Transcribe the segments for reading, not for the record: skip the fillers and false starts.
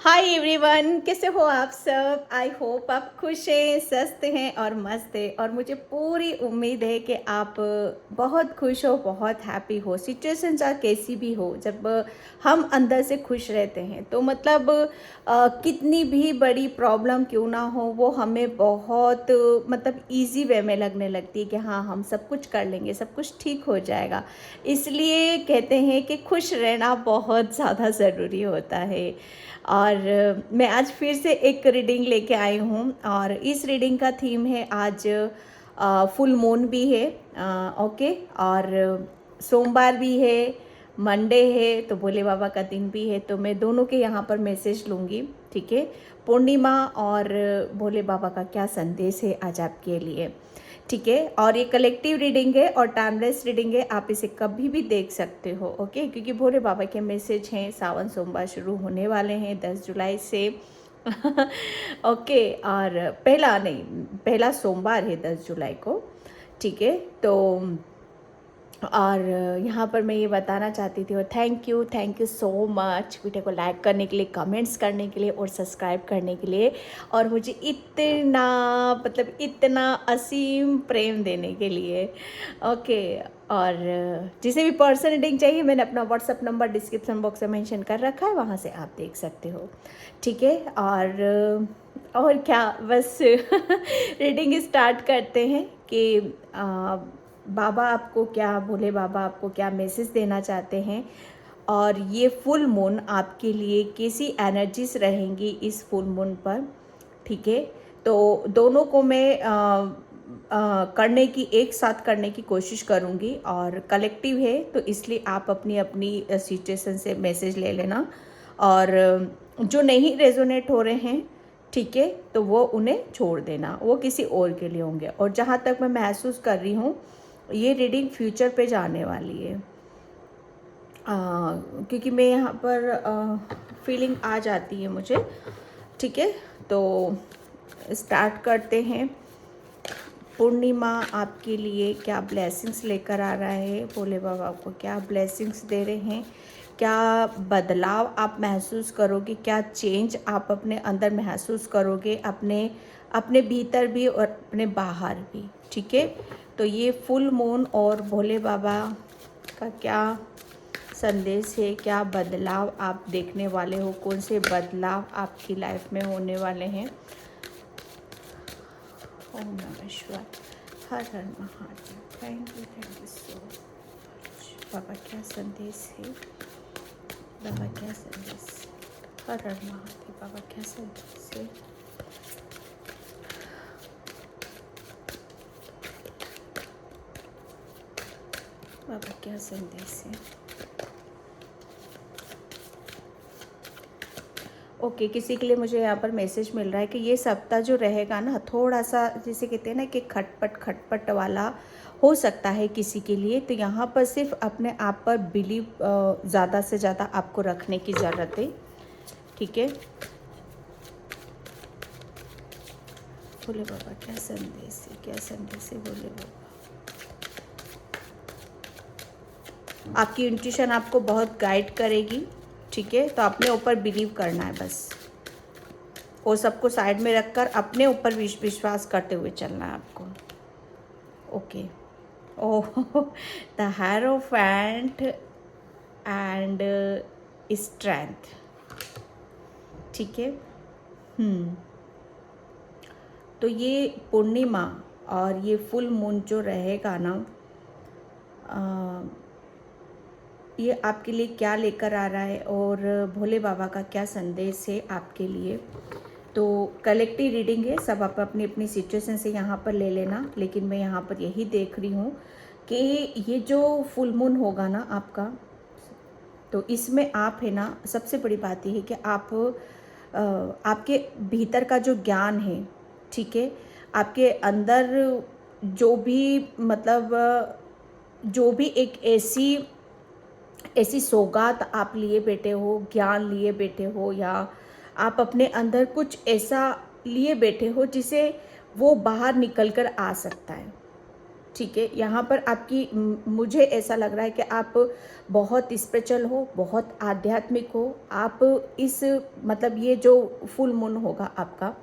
Hi everyone, कैसे हो आप सब। आई होप आप खुश हैं, स्वस्थ हैं और मस्त हैं। और मुझे पूरी उम्मीद है कि आप बहुत खुश हो, बहुत हैप्पी हो। सिचुएशन चाहे कैसी भी हो, जब हम अंदर से खुश रहते हैं तो मतलब कितनी भी बड़ी प्रॉब्लम क्यों ना हो, वो हमें बहुत मतलब इजी वे में लगने लगती है कि हाँ, हम सब कुछ कर लेंगे, सब कुछ ठीक हो जाएगा। इसलिए कहते हैं कि खुश रहना बहुत ज़्यादा ज़रूरी होता है। और मैं आज फिर से एक रीडिंग लेके आई हूँ और इस रीडिंग का थीम है आज फुल मून भी है। ओके। और सोमवार भी है, मंडे है, तो भोले बाबा का दिन भी है। तो मैं दोनों के यहाँ पर मैसेज लूँगी। ठीक है, पूर्णिमा और भोले बाबा का क्या संदेश है आज आपके लिए। ठीक है, और ये कलेक्टिव रीडिंग है और टाइमलेस रीडिंग है, आप इसे कभी भी देख सकते हो। ओके, क्योंकि भोले बाबा के मैसेज हैं। सावन सोमवार शुरू होने वाले हैं 10 जुलाई से। ओके, और पहला सोमवार है 10 जुलाई को। ठीक है, तो और यहाँ पर मैं ये बताना चाहती थी, और thank you so much video को लाइक करने के लिए, कमेंट्स करने के लिए और सब्सक्राइब करने के लिए, और मुझे इतना मतलब इतना असीम प्रेम देने के लिए। ओके, और जिसे भी पर्सन रीडिंग चाहिए, मैंने अपना व्हाट्सअप नंबर डिस्क्रिप्शन बॉक्स में मेंशन कर रखा है, वहाँ से आप देख सकते हो। ठीक है, और क्या, बस रीडिंग स्टार्ट करते हैं कि बाबा आपको क्या, भोले बाबा आपको क्या मैसेज देना चाहते हैं, और ये फुल मून आपके लिए कैसी एनर्जीज रहेंगी इस फुल मून पर। ठीक है, तो दोनों को मैं करने की, एक साथ करने की कोशिश करूँगी, और कलेक्टिव है तो इसलिए आप अपनी अपनी सिचुएशन से मैसेज ले लेना, और जो नहीं रेजोनेट हो रहे हैं, ठीक है, तो वो उन्हें छोड़ देना, वो किसी और के लिए होंगे। और जहाँ तक मैं महसूस कर रही हूँ, ये रीडिंग फ्यूचर पे जाने वाली है। क्योंकि मैं यहाँ पर फीलिंग आ जाती है मुझे। ठीक है, तो स्टार्ट करते हैं। पूर्णिमा आपके लिए क्या ब्लेसिंग्स लेकर आ रहा है, भोले बाबा आपको क्या ब्लेसिंग्स दे रहे हैं, क्या बदलाव आप महसूस करोगे, क्या चेंज आप अपने अंदर महसूस करोगे, अपने अपने भीतर भी और अपने बाहर भी। ठीक है, तो ये फुल मून और भोले बाबा का क्या संदेश है, क्या बदलाव आप देखने वाले हो, कौन से बदलाव आपकी लाइफ में होने वाले हैं। ओम नमः शिवाय, हर हर Mahadev. Thank you so much. बाबा क्या संदेश है, बाबा क्या संदेश, हर हर महादेव। बाबा क्या संदेश है, बाबा क्या संदेश है। ओके, किसी के लिए मुझे यहाँ पर मैसेज मिल रहा है कि ये सप्ताह जो रहेगा ना, थोड़ा सा जिसे कहते हैं ना कि खटपट खटपट वाला हो सकता है किसी के लिए। तो यहाँ पर सिर्फ अपने आप पर बिलीव ज़्यादा से ज़्यादा आपको रखने की ज़रूरत है। ठीक है, भोले बाबा क्या संदेश है, क्या संदेश है भोले बाबा। आपकी इंट्यूशन आपको बहुत गाइड करेगी। ठीक है, तो अपने ऊपर बिलीव करना है बस, वो सबको साइड में रखकर अपने ऊपर विश्वास करते हुए चलना है आपको। Okay, oh, the hierophant and strength. ठीक है, तो ये पूर्णिमा और ये फुल मून जो रहेगा ना, ये आपके लिए क्या लेकर आ रहा है, और भोले बाबा का क्या संदेश है आपके लिए। तो कलेक्टिव रीडिंग है, सब आप अपनी अपनी सिचुएशन से यहाँ पर ले लेना। लेकिन मैं यहाँ पर यही देख रही हूँ कि ये जो फुल मून होगा ना आपका, तो इसमें आप है ना, सबसे बड़ी बात ये है कि आप आपके भीतर का जो ज्ञान है, ठीक है, आपके अंदर जो भी मतलब जो भी एक ऐसी ऐसी सौगात आप लिए बैठे हो, ज्ञान लिए बैठे हो, या आप अपने अंदर कुछ ऐसा लिए बैठे हो जिसे वो बाहर निकल कर आ सकता है। ठीक है, यहाँ पर आपकी मुझे ऐसा लग रहा है कि आप बहुत स्पिरिचुअल हो, बहुत आध्यात्मिक हो। आप इस मतलब ये जो फुल मून होगा आपका,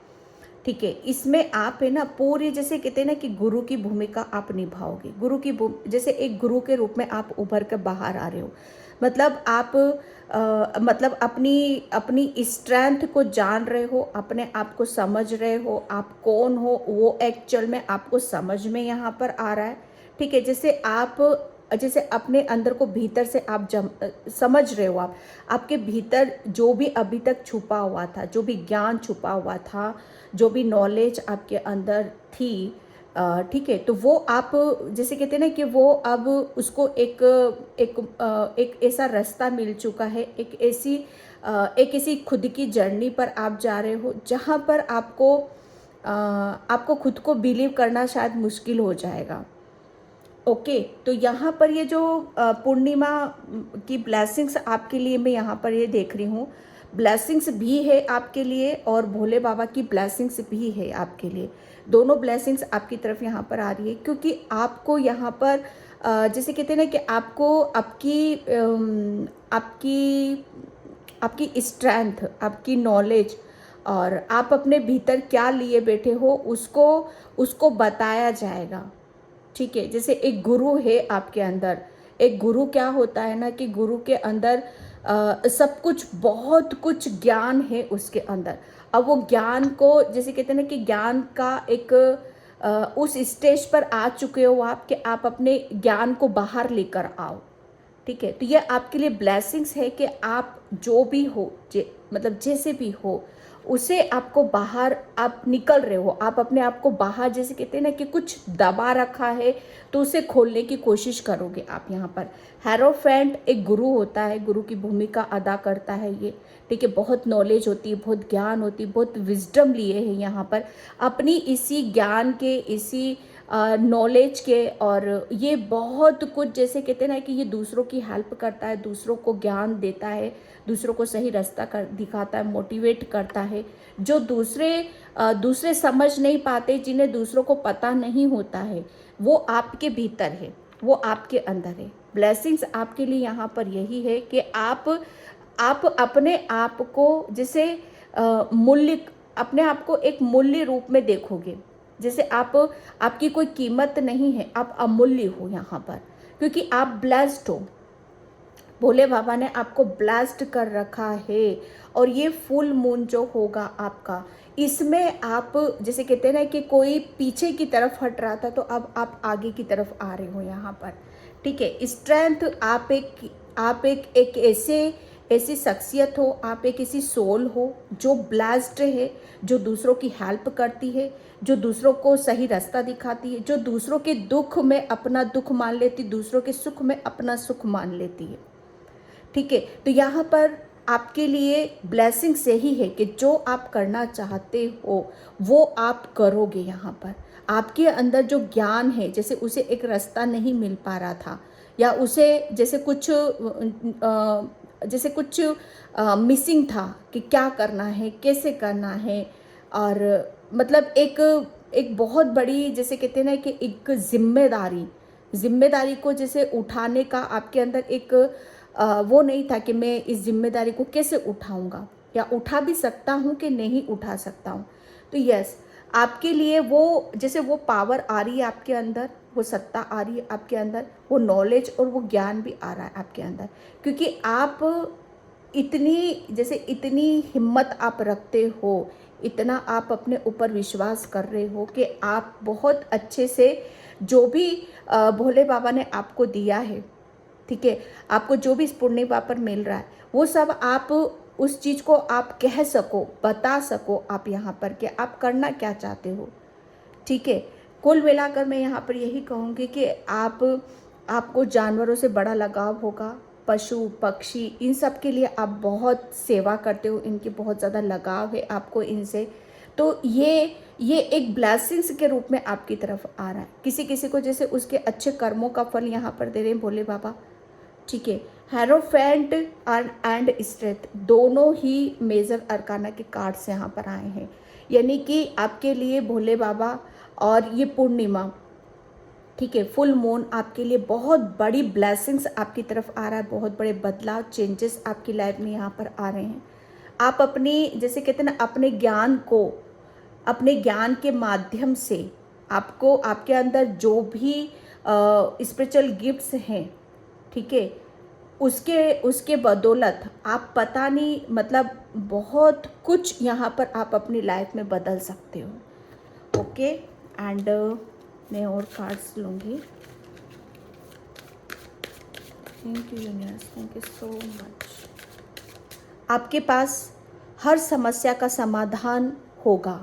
ठीक है, इसमें आप है ना पूरी, जैसे कहते हैं ना कि गुरु की भूमिका आप निभाओगे। जैसे एक गुरु के रूप में आप उभर कर बाहर आ रहे हो। मतलब आप मतलब अपनी अपनी स्ट्रेंथ को जान रहे हो, अपने आप को समझ रहे हो, आप कौन हो वो एक्चुअल में आपको समझ में यहाँ पर आ रहा है। ठीक है, जैसे अपने अंदर को भीतर से आप समझ रहे हो। आप आपके भीतर जो भी अभी तक छुपा हुआ था, जो भी ज्ञान छुपा हुआ था, जो भी नॉलेज आपके अंदर थी, ठीक है, तो वो आप जैसे कहते हैं ना कि वो अब उसको एक ऐसा रास्ता मिल चुका है, एक ऐसी खुद की जर्नी पर आप जा रहे हो जहाँ पर आपको खुद को बिलीव करना शायद मुश्किल हो जाएगा। ओके, तो यहाँ पर ये जो पूर्णिमा की ब्लेसिंग्स आपके लिए मैं यहाँ पर ये देख रही हूँ। ब्लेसिंग्स भी है आपके लिए और भोले बाबा की ब्लेसिंग्स भी है आपके लिए। दोनों ब्लेसिंग्स आपकी तरफ यहाँ पर आ रही है, क्योंकि आपको यहाँ पर जैसे कहते हैं ना कि आपको आपकी आपकी स्ट्रेंथ, आपकी नॉलेज और आप अपने भीतर क्या लिए बैठे हो उसको उसको बताया जाएगा। ठीक है, जैसे एक गुरु है आपके अंदर। एक गुरु क्या होता है ना कि गुरु के अंदर सब कुछ, बहुत कुछ ज्ञान है उसके अंदर। अब वो ज्ञान को जैसे कहते हैं ना कि ज्ञान का उस स्टेज पर आ चुके हो आप कि आप अपने ज्ञान को बाहर लेकर आओ। ठीक है, तो ये आपके लिए ब्लेसिंग्स है कि आप जो भी हो, मतलब जैसे भी हो, उसे आपको बाहर आप निकल रहे हो। आप अपने आप को बाहर, जैसे कहते हैं ना कि कुछ दबा रखा है तो उसे खोलने की कोशिश करोगे आप यहाँ पर। हेरोफेंट एक गुरु होता है, गुरु की भूमिका अदा करता है ये। ठीक है, बहुत नॉलेज होती है, बहुत ज्ञान होती है, बहुत विजडम लिए है यहाँ पर। अपनी इसी ज्ञान के, इसी नॉलेज के, और ये बहुत कुछ जैसे कहते हैं ना कि ये दूसरों की हेल्प करता है, दूसरों को ज्ञान देता है, दूसरों को सही रास्ता दिखाता है, मोटिवेट करता है। जो दूसरे समझ नहीं पाते, जिन्हें दूसरों को पता नहीं होता है, वो आपके भीतर है, वो आपके अंदर है। ब्लेसिंग्स आपके लिए यहाँ पर यही है कि आप अपने आप को जैसे मूल्य, अपने आप को एक मूल्य रूप में देखोगे। जैसे आपकी कोई कीमत नहीं है, आप अमूल्य हो यहाँ पर, क्योंकि आप ब्लेस्ड हो। भोले बाबा ने आपको ब्लेस्ड कर रखा है। और ये फुल मून जो होगा आपका, इसमें आप जैसे कहते हैं ना कि कोई पीछे की तरफ हट रहा था, तो अब आप आगे की तरफ आ रहे हो यहाँ पर। ठीक है, स्ट्रेंथ, आप एक ऐसी शख्सियत हो, आप एक ऐसी सोल हो जो ब्लेस्ड है, जो दूसरों की हेल्प करती है, जो दूसरों को सही रास्ता दिखाती है, जो दूसरों के दुख में अपना दुख मान लेती, दूसरों के सुख में अपना सुख मान लेती है। ठीक है, तो यहाँ पर आपके लिए ब्लेसिंग से ही है कि जो आप करना चाहते हो वो आप करोगे। यहाँ पर आपके अंदर जो ज्ञान है, जैसे उसे एक रास्ता नहीं मिल पा रहा था, या उसे जैसे कुछ मिसिंग था कि क्या करना है, कैसे करना है, और मतलब एक बहुत बड़ी, जैसे कहते हैं ना कि एक जिम्मेदारी को जैसे उठाने का आपके अंदर एक वो नहीं था कि मैं इस जिम्मेदारी को कैसे उठाऊंगा, या उठा भी सकता हूँ कि नहीं उठा सकता हूँ। तो यस, आपके लिए वो जैसे वो पावर आ रही है आपके अंदर, वो सत्ता आ रही है आपके अंदर, वो नॉलेज और वो ज्ञान भी आ रहा है आपके अंदर, क्योंकि आप इतनी हिम्मत आप रखते हो, इतना आप अपने ऊपर विश्वास कर रहे हो कि आप बहुत अच्छे से जो भी भोले बाबा ने आपको दिया है, ठीक है, आपको जो भी इस पूर्णिमा पर मिल रहा है, वो सब आप उस चीज़ को आप कह सको, बता सको आप यहाँ पर कि आप करना क्या चाहते हो। ठीक है, कुल मिलाकर मैं यहाँ पर यही कहूँगी कि आपको जानवरों से बड़ा लगाव होगा। पशु पक्षी इन सब के लिए आप बहुत सेवा करते हो, इनकी बहुत ज़्यादा लगाव है आपको इनसे। तो ये एक ब्लेसिंग्स के रूप में आपकी तरफ आ रहा है। किसी किसी को जैसे उसके अच्छे कर्मों का फल यहाँ पर दे रहे हैं भोले बाबा। ठीक है, हेरोफेंट एंड स्ट्रेंथ दोनों ही मेजर अरकाना के कार्ड्स यहाँ पर आए हैं, यानी कि आपके लिए भोले बाबा और ये पूर्णिमा, ठीक है, फुल मून आपके लिए बहुत बड़ी ब्लेसिंग्स आपकी तरफ आ रहा है, बहुत बड़े बदलाव चेंजेस आपकी लाइफ में यहाँ पर आ रहे हैं। आप अपनी जैसे कहते हैं ना, अपने ज्ञान को, अपने ज्ञान के माध्यम से आपको आपके अंदर जो भी स्पिरिचुअल गिफ्ट्स हैं, ठीक है, उसके उसके बदौलत आप पता नहीं मतलब बहुत कुछ यहाँ पर आप अपनी लाइफ में बदल सकते हो। ओके, एंड मैं और कार्ड्स लूँगी। Thank you universe, thank you so much. आपके पास हर समस्या का समाधान होगा।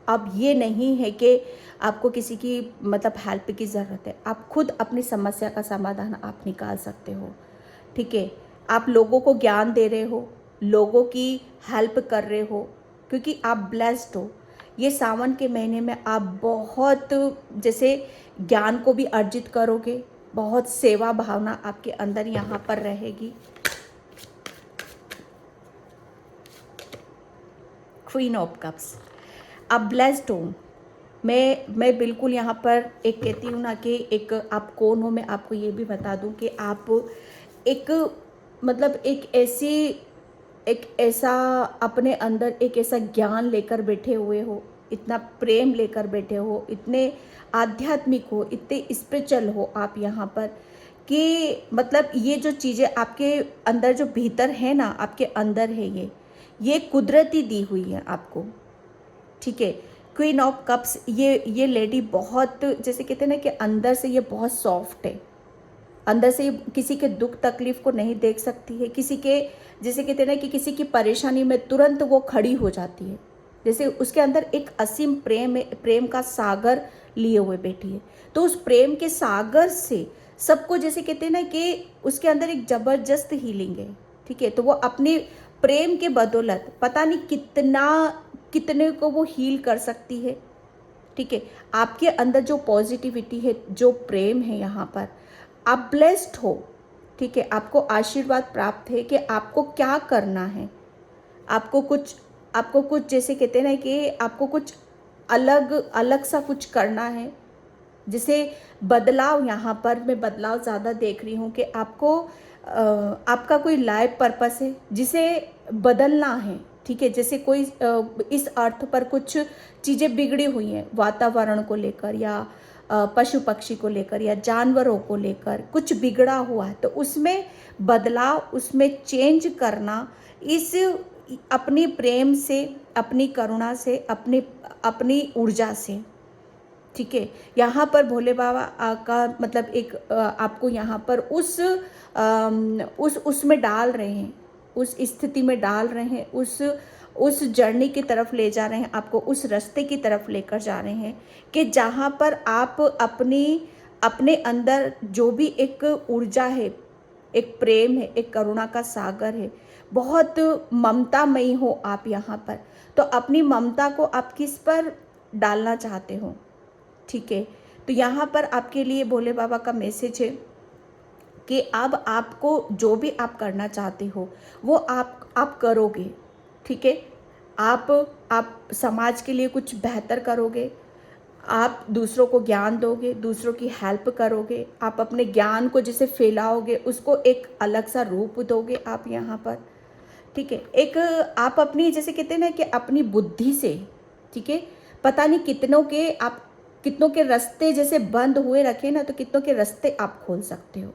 अब ये नहीं है कि आपको किसी की मतलब हेल्प की ज़रूरत है, आप खुद अपनी समस्या का समाधान आप निकाल सकते हो। ठीक है, आप लोगों को ज्ञान दे रहे हो, लोगों की हेल्प कर रहे हो, क्योंकि आप ब्लेस्ड हो। ये सावन के महीने में आप बहुत जैसे ज्ञान को भी अर्जित करोगे, बहुत सेवा भावना आपके अंदर यहाँ पर रहेगी। क्वीन ऑफ कप्स, आप ब्लेस्ड हो। मैं बिल्कुल यहाँ पर एक कहती हूँ ना कि एक आप कौन हो, मैं आपको ये भी बता दूँ कि आप एक मतलब एक ऐसा अपने अंदर एक ऐसा ज्ञान लेकर बैठे हुए हो, इतना प्रेम लेकर बैठे हो, इतने आध्यात्मिक हो, इतने स्पिरिचुअल हो आप यहाँ पर कि मतलब ये जो चीज़ें आपके अंदर जो भीतर है ना, आपके अंदर है, ये कुदरती दी हुई है आपको। ठीक है, क्वीन ऑफ कप्स, ये लेडी बहुत जैसे कहते हैं ना कि अंदर से ये बहुत सॉफ्ट है, अंदर से किसी के दुख तकलीफ को नहीं देख सकती है, किसी के जैसे कहते हैं ना कि किसी की परेशानी में तुरंत वो खड़ी हो जाती है, जैसे उसके अंदर एक असीम प्रेम है, प्रेम का सागर लिए हुए बैठी है। तो उस प्रेम के सागर से सबको जैसे कहते हैं ना कि उसके अंदर एक ज़बरदस्त हीलिंग है। ठीक है, तो वो अपने प्रेम के बदौलत पता नहीं कितने को वो हील कर सकती है। ठीक है, आपके अंदर जो पॉजिटिविटी है, जो प्रेम है, यहाँ पर आप ब्लेस्ड हो। ठीक है, आपको आशीर्वाद प्राप्त है कि आपको क्या करना है। आपको कुछ जैसे कहते हैं ना कि आपको कुछ अलग अलग सा कुछ करना है, जिसे बदलाव, यहाँ पर मैं बदलाव ज़्यादा देख रही हूँ कि आपको आपका कोई लाइफ पर्पस है जिसे बदलना है। ठीक है, जैसे कोई इस अर्थ पर कुछ चीज़ें बिगड़ी हुई हैं, वातावरण को लेकर या पशु पक्षी को लेकर या जानवरों को लेकर कुछ बिगड़ा हुआ है, तो उसमें बदलाव, उसमें चेंज करना, इस अपनी प्रेम से, अपनी करुणा से, अपनी ऊर्जा से। ठीक है, यहाँ पर भोले बाबा का मतलब एक आपको यहाँ पर उसमें डाल रहे हैं, उस स्थिति में डाल रहे हैं, उस जर्नी की तरफ ले जा रहे हैं, आपको उस रास्ते की तरफ लेकर जा रहे हैं कि जहाँ पर आप अपने अंदर जो भी एक ऊर्जा है, एक प्रेम है, एक करुणा का सागर है, बहुत ममतामयी हो आप यहाँ पर। तो अपनी ममता को आप किस पर डालना चाहते हो। ठीक है, तो यहाँ पर आपके लिए भोले बाबा का मैसेज है कि अब आपको जो भी आप करना चाहते हो वो आप करोगे। ठीक है, आप समाज के लिए कुछ बेहतर करोगे, आप दूसरों को ज्ञान दोगे, दूसरों की हेल्प करोगे, आप अपने ज्ञान को जैसे फैलाओगे, उसको एक अलग सा रूप दोगे आप यहाँ पर। ठीक है, एक आप अपनी जैसे कहते हैं ना कि अपनी बुद्धि से, ठीक है, पता नहीं कितनों के रास्ते जैसे बंद हुए रखे ना, तो कितनों के रास्ते आप खोल सकते हो।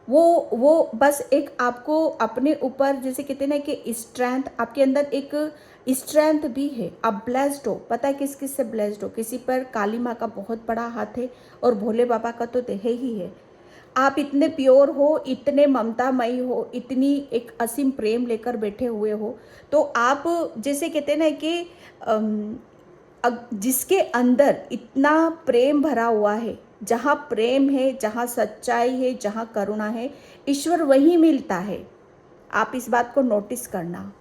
वो बस एक आपको अपने ऊपर जैसे कहते हैं ना कि स्ट्रेंथ, आपके अंदर एक स्ट्रेंथ भी है, आप ब्लेस्ड हो। पता है किस किस से ब्लेस्ड हो, किसी पर काली माँ का बहुत बड़ा हाथ है और भोले बाबा का तो है ही है। आप इतने प्योर हो, इतने ममतामयी हो, इतनी एक असीम प्रेम लेकर बैठे हुए हो, तो आप जैसे कहते हैं ना कि जिसके अंदर इतना प्रेम भरा हुआ है, जहाँ प्रेम है, जहाँ सच्चाई है, जहाँ करुणा है, ईश्वर वहीं मिलता है। आप इस बात को नोटिस करना,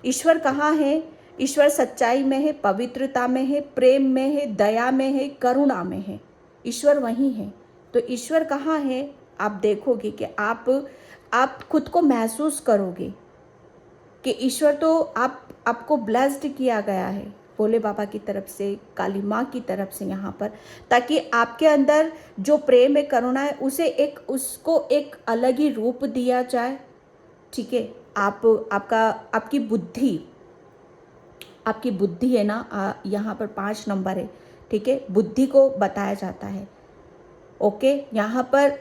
ईश्वर कहाँ है? ईश्वर सच्चाई में है, पवित्रता में है, प्रेम में है, दया में है, करुणा में है। ईश्वर वहीं है। तो ईश्वर कहाँ है? आप देखोगे कि आप खुद को महसूस करोगे कि ईश्वर तो आपको ब्लेस्ड किया गया है, भोले बाबा की तरफ से, काली माँ की तरफ से यहाँ पर, ताकि आपके अंदर जो प्रेम है, करुणा है, उसको एक अलग ही रूप दिया जाए। ठीक है, आपकी बुद्धि है ना, यहाँ पर 5 नंबर है। ठीक है, बुद्धि को बताया जाता है। ओके, यहाँ पर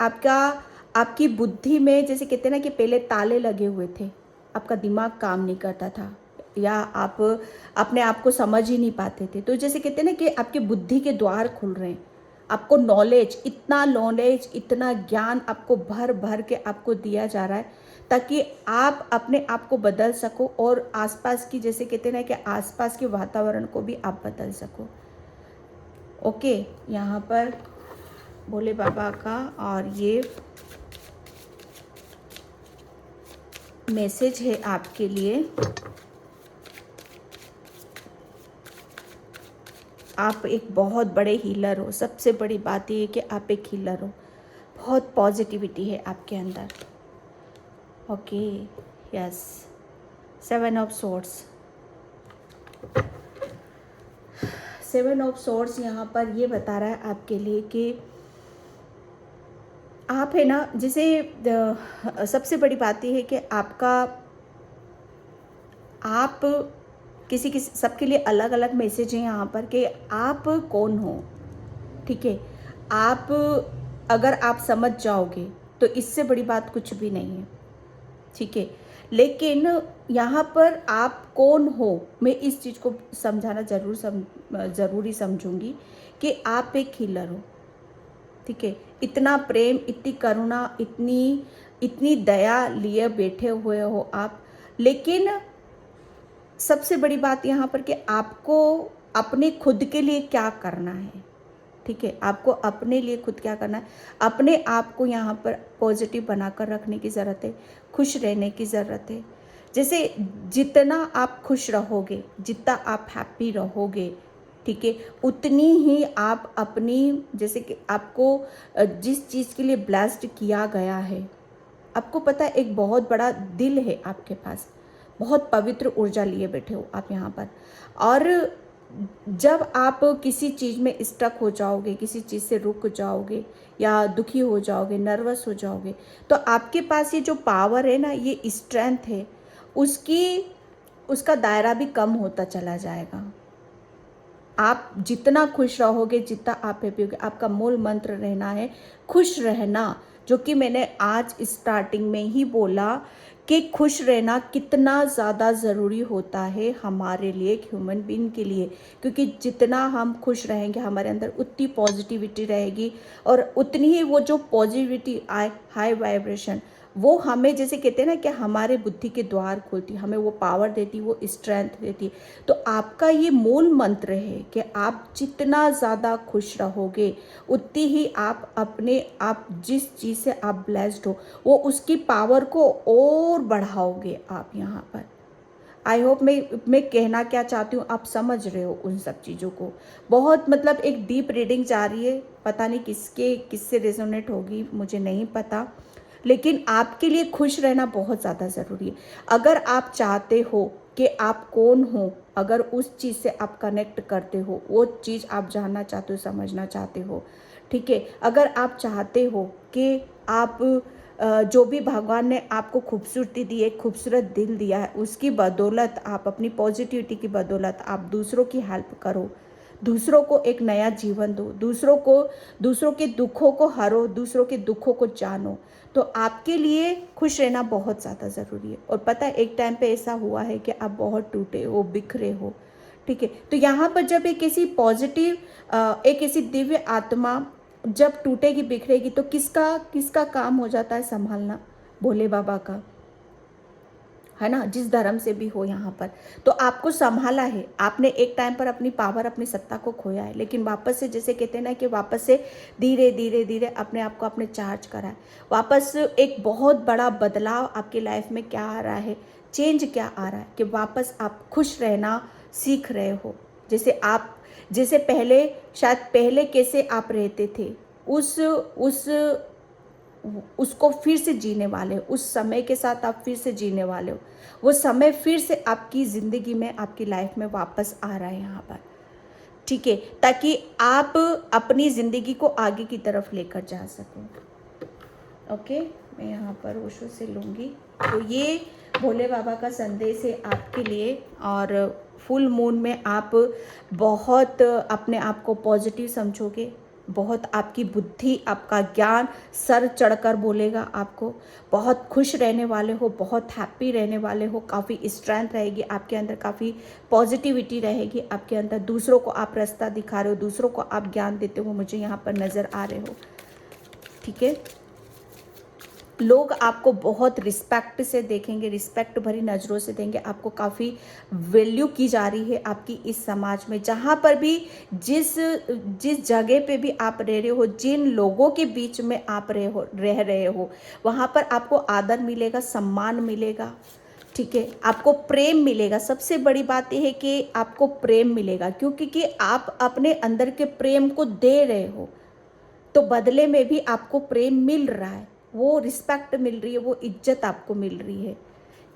आपकी बुद्धि में, जैसे कहते हैं ना कि पहले ताले लगे हुए थे, आपका दिमाग काम नहीं करता था, या आप अपने आप को समझ ही नहीं पाते थे। तो जैसे कहते हैं ना कि आपकी बुद्धि के द्वार खुल रहे हैं, आपको नॉलेज, इतना ज्ञान आपको भर भर के आपको दिया जा रहा है, ताकि आप अपने आप को बदल सको और आसपास की, जैसे कहते हैं ना कि आसपास के वातावरण को भी आप बदल सको। ओके, यहाँ पर भोले बाबा का और ये मैसेज है आपके लिए। आप एक बहुत बड़े हीलर हो। सबसे बड़ी बात ये है कि आप एक हीलर हो, बहुत पॉजिटिविटी है आपके अंदर। Okay, yes, 7 of swords, 7 of swords यहाँ पर ये बता रहा है आपके लिए कि आप है ना, जैसे सबसे बड़ी बात ये है कि आप किसी सबके लिए अलग अलग मैसेज है यहाँ पर कि आप कौन हो। ठीक है, अगर आप समझ जाओगे तो इससे बड़ी बात कुछ भी नहीं है। ठीक है, लेकिन यहाँ पर आप कौन हो, मैं इस चीज़ को समझाना ज़रूरी समझूंगी कि आप एक हीलर हो। ठीक है, इतना प्रेम, इतनी करुणा, इतनी दया लिए बैठे हुए हो आप। लेकिन सबसे बड़ी बात यहाँ पर कि आपको अपने खुद के लिए क्या करना है। ठीक है, आपको अपने लिए खुद क्या करना है, अपने आप को यहाँ पर पॉजिटिव बनाकर रखने की ज़रूरत है, खुश रहने की ज़रूरत है। जैसे जितना आप खुश रहोगे, जितना आप हैप्पी रहोगे, ठीक है, उतनी ही आप अपनी, जैसे कि आपको जिस चीज़ के लिए ब्लेस्ड किया गया है, आपको पता है एक बहुत बड़ा दिल है आपके पास, बहुत पवित्र ऊर्जा लिए बैठे हो आप यहाँ पर। और जब आप किसी चीज़ में स्टक हो जाओगे, किसी चीज़ से रुक जाओगे या दुखी हो जाओगे, नर्वस हो जाओगे, तो आपके पास ये जो पावर है ना, ये स्ट्रेंथ है, उसका दायरा भी कम होता चला जाएगा। आप जितना खुश रहोगे, जितना आप हैप्पी होगे, आपका मूल मंत्र रहना है खुश रहना, जो कि मैंने आज स्टार्टिंग में ही बोला कि खुश रहना कितना ज़्यादा ज़रूरी होता है हमारे लिए, एक ह्यूमन बीइंग के लिए। क्योंकि जितना हम खुश रहेंगे, हमारे अंदर उतनी पॉजिटिविटी रहेगी, और उतनी ही वो जो पॉजिटिविटी आए, हाई वाइब्रेशन, वो हमें, जैसे कहते हैं ना कि हमारे बुद्धि के द्वार खोलती, हमें वो पावर देती, वो स्ट्रेंथ देती। तो आपका ये मूल मंत्र है कि आप जितना ज़्यादा खुश रहोगे, उतनी ही आप जिस चीज़ से आप ब्लेस्ड हो, वो उसकी पावर को और बढ़ाओगे आप यहाँ पर। आई होप मैं कहना क्या चाहती हूँ आप समझ रहे हो उन सब चीज़ों को। बहुत मतलब एक डीप रीडिंग जा रही है, पता नहीं किससे रेजोनेट होगी, मुझे नहीं पता, लेकिन आपके लिए खुश रहना बहुत ज़्यादा ज़रूरी है। अगर आप चाहते हो कि आप कौन हो, अगर उस चीज़ से आप कनेक्ट करते हो, वो चीज़ आप जानना चाहते हो, समझना चाहते हो, ठीक है, अगर आप चाहते हो कि आप जो भी भगवान ने आपको खूबसूरती दी है, खूबसूरत दिल दिया है, उसकी बदौलत आप अपनी पॉजिटिविटी की बदौलत आप दूसरों की हेल्प करो, दूसरों को एक नया जीवन दो, दूसरों के दुखों को हरो, दूसरों के दुखों को जानो, तो आपके लिए खुश रहना बहुत ज़्यादा ज़रूरी है। और पता है एक टाइम पे ऐसा हुआ है कि आप बहुत टूटे हो, बिखरे हो, ठीक है, तो यहाँ पर जब एक ऐसी दिव्य आत्मा जब टूटेगी, बिखरेगी, तो किसका काम हो जाता है संभालना? भोले बाबा का, है ना, जिस धर्म से भी हो यहाँ पर। तो आपको संभाला है, आपने एक टाइम पर अपनी पावर, अपनी सत्ता को खोया है, लेकिन वापस से, जैसे कहते हैं ना कि वापस से धीरे धीरे धीरे अपने आप को आपने चार्ज करा है। वापस एक बहुत बड़ा बदलाव आपकी लाइफ में क्या आ रहा है, चेंज क्या आ रहा है कि वापस आप खुश रहना सीख रहे हो। जैसे पहले, शायद पहले कैसे आप रहते थे, उसको फिर से जीने वाले हो, उस समय के साथ आप फिर से जीने वाले हो। वो समय फिर से आपकी ज़िंदगी में, आपकी लाइफ में वापस आ रहा है यहाँ पर, ठीक है, ताकि आप अपनी ज़िंदगी को आगे की तरफ लेकर जा सको। ओके, मैं यहाँ पर ओशो से लूँगी। तो ये भोले बाबा का संदेश है आपके लिए। और फुल मून में आप बहुत अपने आप को पॉजिटिव समझोगे, बहुत आपकी बुद्धि, आपका ज्ञान सर चढ़कर बोलेगा आपको। बहुत खुश रहने वाले हो, बहुत हैप्पी रहने वाले हो, काफ़ी स्ट्रेंथ रहेगी आपके अंदर, काफ़ी पॉजिटिविटी रहेगी आपके अंदर। दूसरों को आप रास्ता दिखा रहे हो, दूसरों को आप ज्ञान देते हो, मुझे यहाँ पर नज़र आ रहे हो, ठीक है। लोग आपको बहुत रिस्पेक्ट से देखेंगे, रिस्पेक्ट भरी नज़रों से देंगे आपको। काफ़ी वैल्यू की जा रही है आपकी इस समाज में। जहाँ पर भी, जिस जिस जगह पे भी आप रह रहे हो, जिन लोगों के बीच में आप रह रहे हो, वहाँ पर आपको आदर मिलेगा, सम्मान मिलेगा, ठीक है, आपको प्रेम मिलेगा। सबसे बड़ी बात यह है कि आपको प्रेम मिलेगा, क्योंकि आप अपने अंदर के प्रेम को दे रहे हो, तो बदले में भी आपको प्रेम मिल रहा है, वो रिस्पेक्ट मिल रही है, वो इज्जत आपको मिल रही है,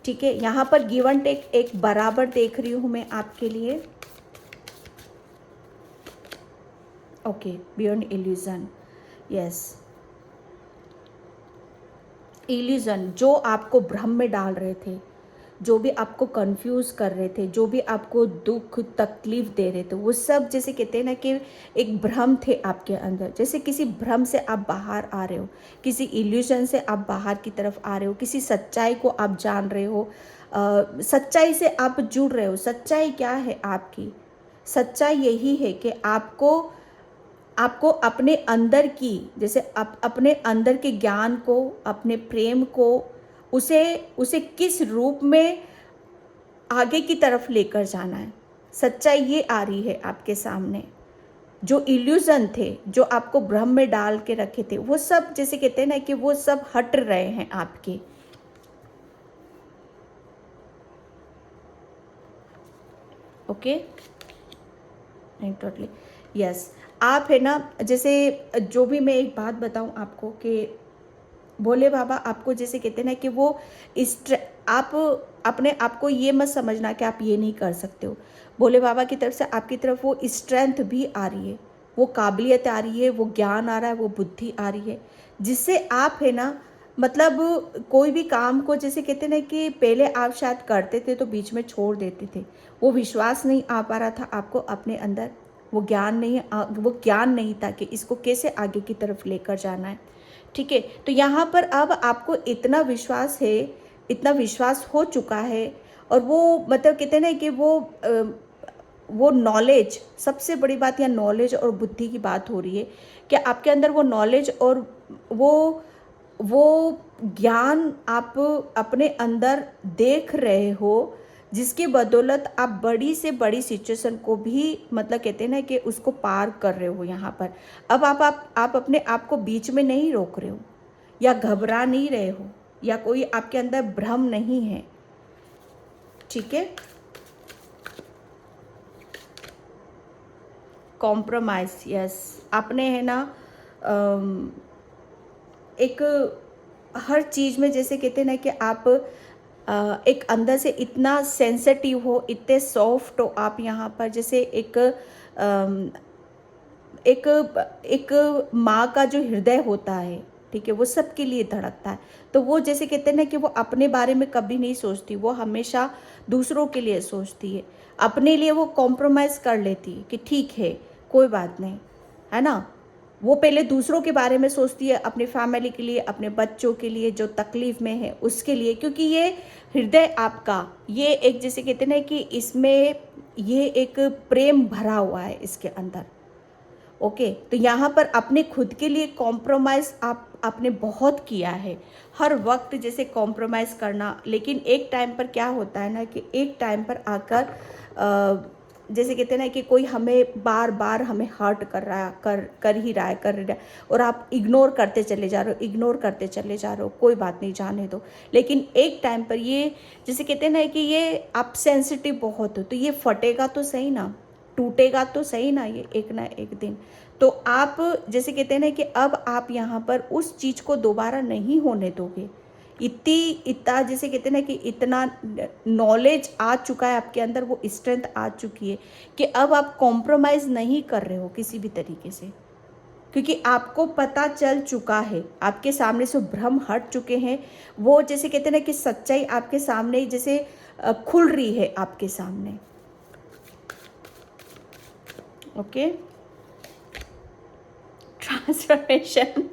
ठीक है। यहाँ पर गिव एंड टेक एक बराबर देख रही हूँ मैं आपके लिए। Okay, beyond illusion, yes, illusion जो आपको भ्रम में डाल रहे थे, जो भी आपको कंफ्यूज कर रहे थे, जो भी आपको दुख तकलीफ दे रहे थे, वो सब जैसे कहते हैं ना कि एक भ्रम थे आपके अंदर। जैसे किसी भ्रम से आप बाहर आ रहे हो, किसी इल्यूजन से आप बाहर की तरफ आ रहे हो, किसी सच्चाई को आप जान रहे हो, सच्चाई से आप जुड़ रहे हो। सच्चाई क्या है आपकी? सच्चाई यही है कि आपको आपको अपने अंदर की, जैसे अपने अंदर के ज्ञान को, अपने प्रेम को, उसे उसे किस रूप में आगे की तरफ लेकर जाना है। सच्चाई ये आ रही है आपके सामने। जो इल्यूजन थे, जो आपको भ्रम में डाल के रखे थे, वो सब जैसे कहते हैं ना कि वो सब हट रहे हैं आपके। Okay, totally yes. आप है ना, जैसे जो भी मैं एक बात बताऊं आपको कि भोले बाबा आपको जैसे कहते हैं ना कि वो आप अपने आप को ये मत समझना कि आप ये नहीं कर सकते हो। भोले बाबा की तरफ से आपकी तरफ वो स्ट्रेंथ भी आ रही है, वो काबिलियत आ रही है, वो ज्ञान आ रहा है, वो बुद्धि आ रही है, जिससे आप है ना, मतलब कोई भी काम को जैसे कहते हैं ना कि पहले आप शायद करते थे तो बीच में छोड़ देते थे, वो विश्वास नहीं आ पा रहा था आपको अपने अंदर, वो ज्ञान नहीं था कि इसको कैसे आगे की तरफ लेकर जाना है, ठीक है। तो यहाँ पर अब आपको इतना विश्वास है, इतना विश्वास हो चुका है, और वो मतलब कहते हैं ना कि वो नॉलेज, सबसे बड़ी बात यहाँ नॉलेज और बुद्धि की बात हो रही है कि आपके अंदर वो नॉलेज और वो ज्ञान आप अपने अंदर देख रहे हो, जिसकी बदौलत आप बड़ी से बड़ी सिचुएशन को भी मतलब कहते हैं ना कि उसको पार कर रहे हो यहाँ पर। अब आप अपने आप को बीच में नहीं रोक रहे हो, या घबरा नहीं रहे हो, या कोई आपके अंदर भ्रम नहीं है, ठीक है। कॉम्प्रोमाइज, यस, आपने है ना एक हर चीज़ में जैसे कहते हैं ना कि आप एक अंदर से इतना सेंसिटिव हो, इतने सॉफ्ट हो आप यहाँ पर, जैसे एक एक माँ का जो हृदय होता है, ठीक है, वो सबके लिए धड़कता है। तो वो जैसे कहते हैं ना कि वो अपने बारे में कभी नहीं सोचती, वो हमेशा दूसरों के लिए सोचती है। अपने लिए वो कॉम्प्रोमाइज़ कर लेती है कि ठीक है, कोई बात नहीं, है ना। वो पहले दूसरों के बारे में सोचती है, अपनी फैमिली के लिए, अपने बच्चों के लिए जो तकलीफ़ में है उसके लिए, क्योंकि ये हृदय आपका, ये एक जैसे कहते हैं ना कि इसमें ये एक प्रेम भरा हुआ है इसके अंदर। ओके, तो यहाँ पर अपने खुद के लिए कॉम्प्रोमाइज़ आपने बहुत किया है, हर वक्त जैसे कॉम्प्रोमाइज़ करना, लेकिन एक टाइम पर क्या होता है ना कि एक टाइम पर आकर जैसे कहते हैं ना कि कोई हमें बार बार हमें हर्ट कर ही रहा है, और आप इग्नोर करते चले जा रहे हो, कोई बात नहीं, जाने दो। लेकिन एक टाइम पर ये जैसे कहते हैं ना कि ये आप सेंसिटिव बहुत हो, तो ये फटेगा तो सही ना, टूटेगा तो सही ना ये एक ना एक दिन। तो आप जैसे कहते हैं ना कि अब आप यहाँ पर उस चीज़ को दोबारा नहीं होने दोगे। इतना जैसे कहते हैं ना कि इतना नॉलेज आ चुका है आपके अंदर, वो स्ट्रेंथ आ चुकी है कि अब आप कॉम्प्रोमाइज़ नहीं कर रहे हो किसी भी तरीके से, क्योंकि आपको पता चल चुका है, आपके सामने से भ्रम हट चुके हैं। वो जैसे कहते हैं ना कि सच्चाई आपके सामने जैसे खुल रही है आपके सामने। Okay, transformation.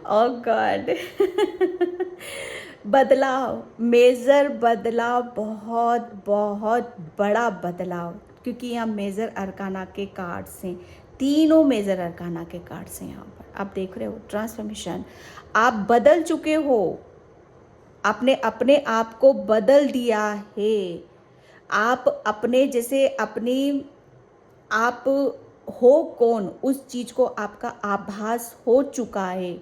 Oh God. बदलाव, मेजर बदलाव, बहुत बहुत बड़ा बदलाव, क्योंकि यहाँ मेजर अरकाना के कार्ड्स हैं, तीनों मेजर अरकाना के कार्ड्स हैं यहाँ पर। आप देख रहे हो ट्रांसफॉर्मेशन, आप बदल चुके हो, आपने अपने आप को बदल दिया है। आप अपने जैसे अपनी आप हो कौन, उस चीज़ को आपका आभास हो चुका है।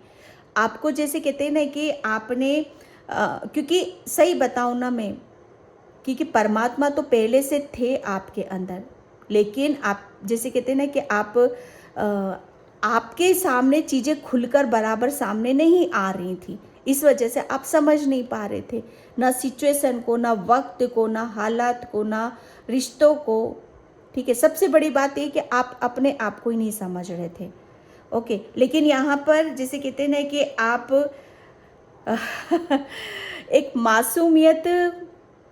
आपको जैसे कहते हैं ना कि आपने क्योंकि सही बताऊँ ना मैं, क्योंकि परमात्मा तो पहले से थे आपके अंदर, लेकिन आप जैसे कहते हैं ना कि आपके सामने चीज़ें खुलकर बराबर सामने नहीं आ रही थी, इस वजह से आप समझ नहीं पा रहे थे, ना सिचुएशन को, ना वक्त को, ना हालात को, ना रिश्तों को। ठीक है, सबसे बड़ी बात ये कि आप अपने आप को ही नहीं समझ रहे थे। ओके, लेकिन यहाँ पर जैसे कहते हैं ना कि आप एक मासूमियत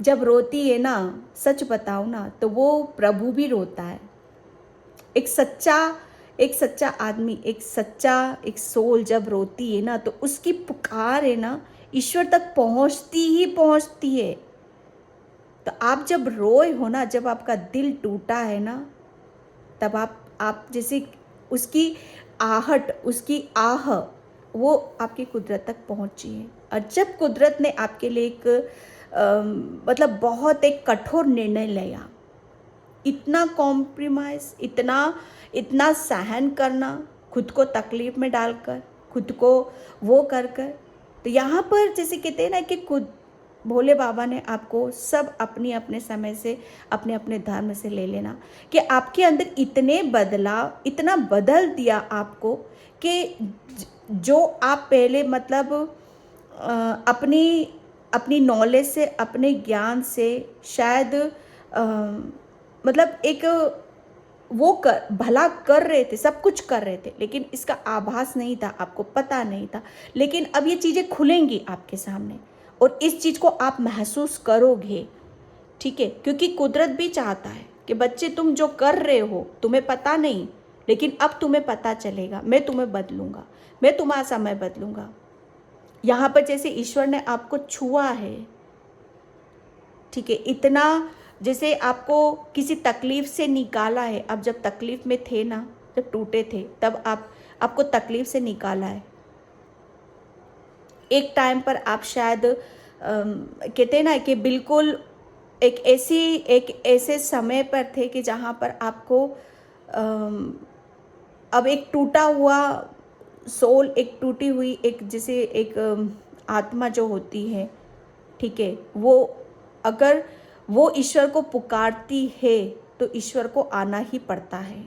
जब रोती है ना, सच बताओ ना, तो वो प्रभु भी रोता है। एक सच्चा आदमी, एक सोल जब रोती है ना, तो उसकी पुकार है ना ईश्वर तक पहुंचती ही पहुंचती है। तो आप जब रोए हो ना, जब आपका दिल टूटा है ना, तब आप जैसे उसकी आहट, उसकी आह, वो आपकी कुदरत तक पहुंची है। और जब कुदरत ने आपके लिए एक मतलब बहुत एक कठोर निर्णय लिया, इतना कॉम्प्रोमाइज़, इतना सहन करना, खुद को तकलीफ़ में डालकर, खुद को वो कर कर, तो यहाँ पर जैसे कहते हैं ना कि खुद भोले बाबा ने आपको सब अपने अपने समय से, अपने अपने धर्म से ले लेना, कि आपके अंदर इतने बदलाव, इतना बदल दिया आपको कि जो आप पहले मतलब अपनी नॉलेज से, अपने ज्ञान से शायद मतलब एक वो भला कर रहे थे, सब कुछ कर रहे थे, लेकिन इसका आभास नहीं था, आपको पता नहीं था। लेकिन अब ये चीज़ें खुलेंगी आपके सामने और इस चीज़ को आप महसूस करोगे। ठीक है, क्योंकि कुदरत भी चाहता है कि बच्चे तुम जो कर रहे हो तुम्हें पता नहीं, लेकिन अब तुम्हें पता चलेगा, मैं तुम्हें बदलूंगा, मैं तुम्हारा समय बदलूंगा। यहाँ पर जैसे ईश्वर ने आपको छुआ है, ठीक है, इतना जैसे आपको किसी तकलीफ़ से निकाला है। अब जब तकलीफ़ में थे ना, जब टूटे थे, तब आपको तकलीफ़ से निकाला है। एक टाइम पर आप शायद कहते हैं ना कि बिल्कुल एक ऐसे समय पर थे कि जहाँ पर आपको अब एक टूटा हुआ सोल, एक टूटी हुई एक जैसे एक आत्मा जो होती है, ठीक है, वो अगर वो ईश्वर को पुकारती है तो ईश्वर को आना ही पड़ता है।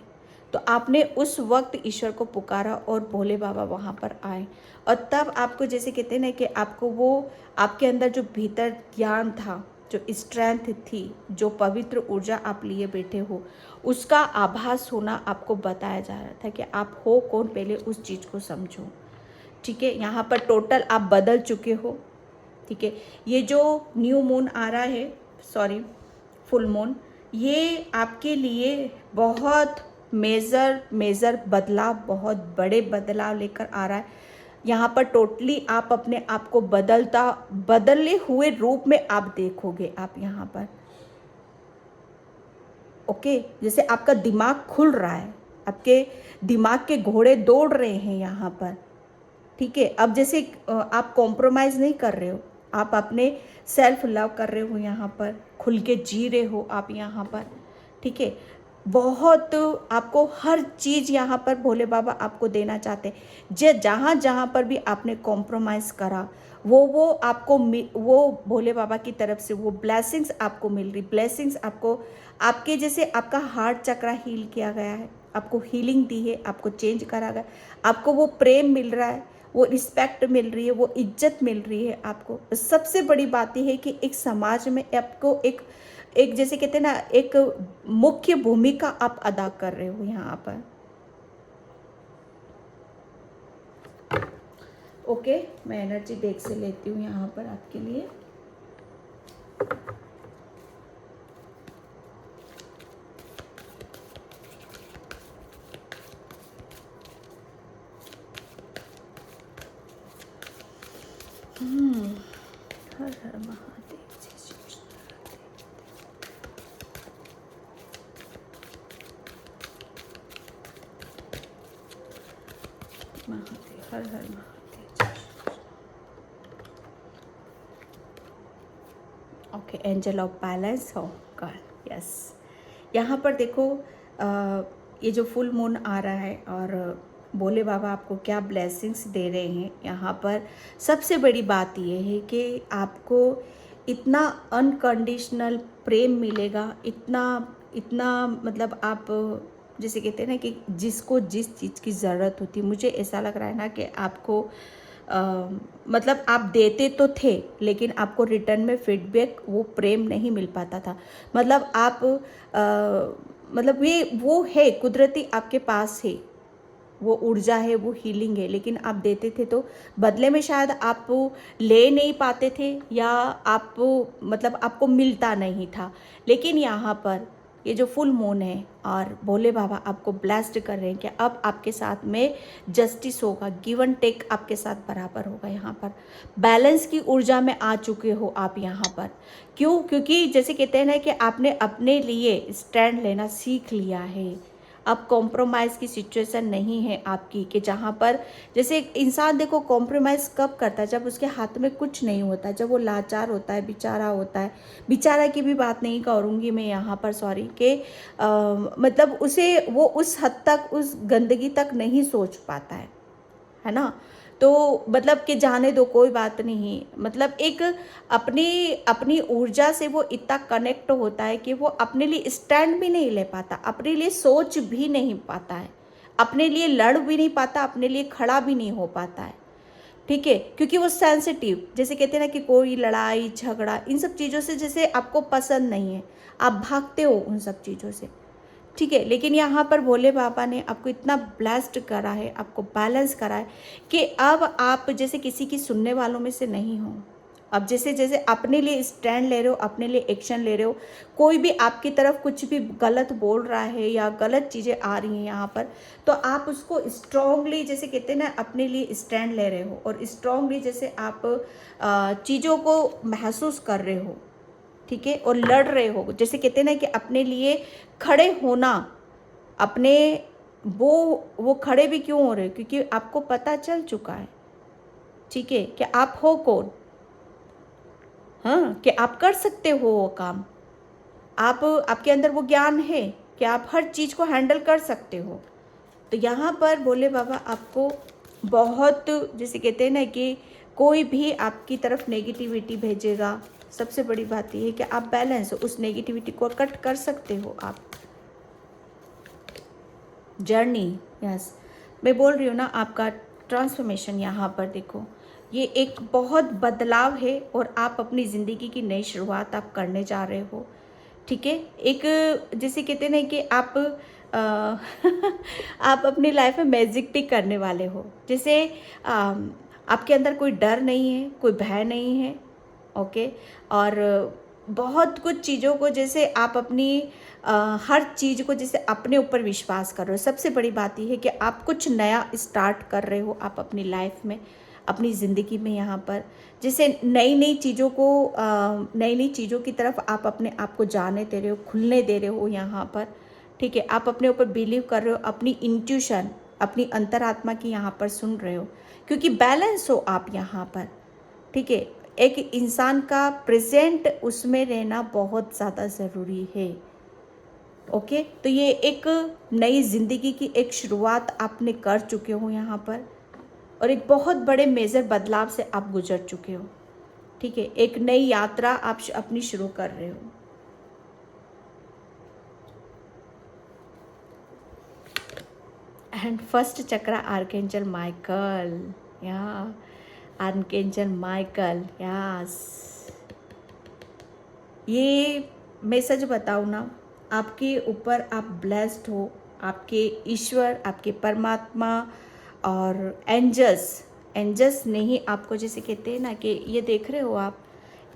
तो आपने उस वक्त ईश्वर को पुकारा और भोले बाबा वहाँ पर आए, और तब आपको जैसे कहते हैं ना कि आपको वो आपके अंदर जो भीतर ज्ञान था, जो स्ट्रेंथ थी, जो पवित्र ऊर्जा आप लिए बैठे हो, उसका आभास होना आपको बताया जा रहा था कि आप हो कौन, पहले उस चीज़ को समझो। ठीक है, यहाँ पर टोटल आप बदल चुके हो। ठीक है, ये जो न्यू मून आ रहा है, सॉरी फुल मून, ये आपके लिए बहुत मेजर बदलाव, बहुत बड़े बदलाव लेकर आ रहा है। यहाँ पर टोटली आप अपने आप को बदले हुए रूप में आप देखोगे। आप यहाँ पर ओके, जैसे आपका दिमाग खुल रहा है, आपके दिमाग के घोड़े दौड़ रहे हैं यहाँ पर। ठीक है, अब जैसे आप कॉम्प्रोमाइज़ नहीं कर रहे हो, आप अपने सेल्फ लव कर रहे हो, यहाँ पर खुल के जी रहे हो आप यहाँ पर। ठीक है, बहुत आपको हर चीज़ यहाँ पर भोले बाबा आपको देना चाहते हैं। जहाँ जहाँ पर भी आपने कॉम्प्रोमाइज़ करा, वो आपको वो भोले बाबा की तरफ से वो ब्लेसिंग्स आपको मिल रही। ब्लेसिंग्स आपको आपके जैसे आपका हार्ट चक्रा हील किया गया है, आपको हीलिंग दी है, आपको चेंज करा गया, आपको वो प्रेम मिल रहा है, वो रिस्पेक्ट मिल रही है, वो इज्जत मिल रही है आपको। सबसे बड़ी बात यह है कि एक समाज में आपको एक एक जैसे कहते हैं ना, एक मुख्य भूमिका आप अदा कर रहे हो यहाँ पर। ओके, मैं एनर्जी डेक से लेती हूँ यहाँ पर आपके लिए। हर हर महादेव जय श्री कृष्ण। महादेव हर हर महादेव जय Shri Krishna. Okay, angel of balance हो गॉड, यस। यहाँ पर देखो ये जो फुल मून आ रहा है और भोले बाबा आपको क्या ब्लेसिंग्स दे रहे हैं यहाँ पर। सबसे बड़ी बात ये है कि आपको इतना अनकंडीशनल प्रेम मिलेगा, इतना इतना मतलब आप जैसे कहते हैं ना कि जिसको जिस चीज़ की ज़रूरत होती, मुझे ऐसा लग रहा है ना कि आपको मतलब आप देते तो थे लेकिन आपको रिटर्न में फीडबैक वो प्रेम नहीं मिल पाता था। मतलब आप मतलब ये वो है कुदरती आपके पास है, वो ऊर्जा है, वो हीलिंग है, लेकिन आप देते थे तो बदले में शायद आप ले नहीं पाते थे या आप मतलब आपको मिलता नहीं था। लेकिन यहाँ पर ये जो फुल मून है और भोले बाबा आपको ब्लेस्ड कर रहे हैं कि अब आपके साथ में जस्टिस होगा, गिव एंड टेक आपके साथ बराबर होगा। यहाँ पर बैलेंस की ऊर्जा में आ चुके हो आप यहाँ पर। क्यों? क्योंकि जैसे कहते हैं ना कि आपने अपने लिए स्टैंड लेना सीख लिया है। अब कॉम्प्रोमाइज़ की सिचुएशन नहीं है आपकी कि जहाँ पर जैसे एक इंसान देखो कॉम्प्रोमाइज़ कब करता है, जब उसके हाथ में कुछ नहीं होता, जब वो लाचार होता है, बेचारा होता है। बेचारा की भी बात नहीं करूँगी मैं यहाँ पर, सॉरी, कि मतलब उसे वो उस हद तक उस गंदगी तक नहीं सोच पाता है ना। तो मतलब कि जाने दो, कोई बात नहीं, मतलब एक अपनी अपनी ऊर्जा से वो इतना कनेक्ट होता है कि वो अपने लिए स्टैंड भी नहीं ले पाता, अपने लिए सोच भी नहीं पाता है, अपने लिए लड़ भी नहीं पाता, अपने लिए खड़ा भी नहीं हो पाता है। ठीक है, क्योंकि वो सेंसिटिव, जैसे कहते हैं ना कि कोई लड़ाई झगड़ा इन सब चीज़ों से जैसे आपको पसंद नहीं है, आप भागते हो उन सब चीज़ों से। ठीक है, लेकिन यहाँ पर भोले बाबा ने आपको इतना ब्लेस्ड करा है, आपको बैलेंस करा है कि अब आप जैसे किसी की सुनने वालों में से नहीं हो। अब जैसे जैसे अपने लिए स्टैंड ले रहे हो, अपने लिए एक्शन ले रहे हो, कोई भी आपकी तरफ कुछ भी गलत बोल रहा है या गलत चीज़ें आ रही हैं यहाँ पर, तो आप उसको स्ट्रांगली जैसे कहते हैं ना अपने लिए स्टैंड ले रहे हो और स्ट्रांगली जैसे आप चीज़ों को महसूस कर रहे हो। ठीक है, और लड़ रहे हो, जैसे कहते हैं ना कि अपने लिए खड़े होना, अपने वो खड़े भी क्यों हो रहे हो, क्योंकि आपको पता चल चुका है, ठीक है, कि आप हो कौन। हाँ, कि आप कर सकते हो वो काम, आप आपके अंदर वो ज्ञान है कि आप हर चीज़ को हैंडल कर सकते हो। तो यहाँ पर भोले बाबा आपको बहुत जैसे कहते हैं ना कि कोई भी आपकी तरफ नेगेटिविटी भेजेगा, सबसे बड़ी बात यह है कि आप बैलेंस हो, उस नेगेटिविटी को कट कर सकते हो आप। जर्नी, यस, मैं बोल रही हूँ ना, आपका ट्रांसफॉर्मेशन यहाँ पर देखो, ये एक बहुत बदलाव है और आप अपनी ज़िंदगी की नई शुरुआत आप करने जा रहे हो। ठीक है, एक जैसे कहते हैं ना कि आप आप अपनी लाइफ में मैजिक भी करने वाले हो। जैसे आपके अंदर कोई डर नहीं है, कोई भय नहीं है। ओके, और बहुत कुछ चीज़ों को जैसे आप अपनी हर चीज़ को जैसे अपने ऊपर विश्वास कर रहे हो। सबसे बड़ी बात यह है कि आप कुछ नया स्टार्ट कर रहे हो आप अपनी लाइफ में, अपनी ज़िंदगी में। यहाँ पर जैसे नई नई चीज़ों को नई नई चीज़ों की तरफ आप अपने आप को जाने दे रहे हो, खुलने दे रहे हो यहाँ पर। ठीक है, आप अपने ऊपर बिलीव कर रहे हो, अपनी इंट्यूशन, अपनी अंतरात्मा की यहाँ पर सुन रहे हो, क्योंकि बैलेंस हो आप यहाँ पर। ठीक है, एक इंसान का प्रेजेंट उसमें रहना बहुत ज़्यादा ज़रूरी है। ओके, तो ये एक नई ज़िंदगी की एक शुरुआत आपने कर चुके हो यहाँ पर, और एक बहुत बड़े मेजर बदलाव से आप गुजर चुके हो। ठीक है, एक नई यात्रा आप अपनी शुरू कर रहे हो। And first chakra archangel Michael, या आर्कएंजल माइकल, यस। ये मैं सच बताऊँ ना, आपके ऊपर आप ब्लेस्ड हो, आपके ईश्वर, आपके परमात्मा और एंजल्स, एंजल्स नहीं, आपको जैसे कहते हैं ना कि ये देख रहे हो आप,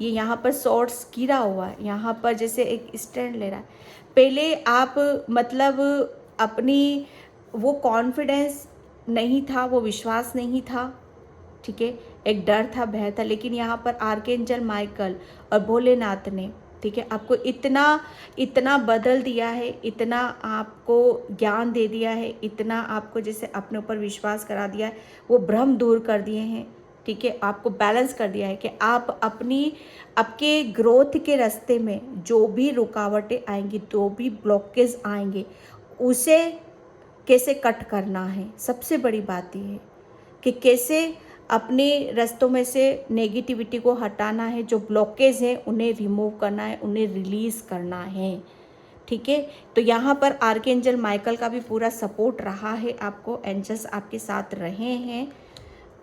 ये यहाँ पर सॉर्ड्स गिरा हुआ है, यहाँ पर जैसे एक स्टैंड ले रहा है। पहले आप मतलब अपनी वो कॉन्फिडेंस नहीं था, वो विश्वास नहीं था, ठीक है, एक डर था, भय था, लेकिन यहाँ पर आर्कएंजल माइकल और भोलेनाथ ने, ठीक है, आपको इतना इतना बदल दिया है, इतना आपको ज्ञान दे दिया है, इतना आपको जैसे अपने ऊपर विश्वास करा दिया है, वो भ्रम दूर कर दिए हैं, ठीक है, आपको बैलेंस कर दिया है कि आप अपनी आपके ग्रोथ के रास्ते में जो भी रुकावटें आएंगी, जो भी ब्लॉकेज आएंगे, उसे कैसे कट करना है। सबसे बड़ी बात ये है कि कैसे अपने रास्तों में से नेगेटिविटी को हटाना है, जो ब्लॉकेज हैं उन्हें रिमूव करना है, उन्हें रिलीज़ करना है, ठीक है। तो यहाँ पर आर्कएंजल माइकल का भी पूरा सपोर्ट रहा है आपको, एंजल्स आपके साथ रहे हैं,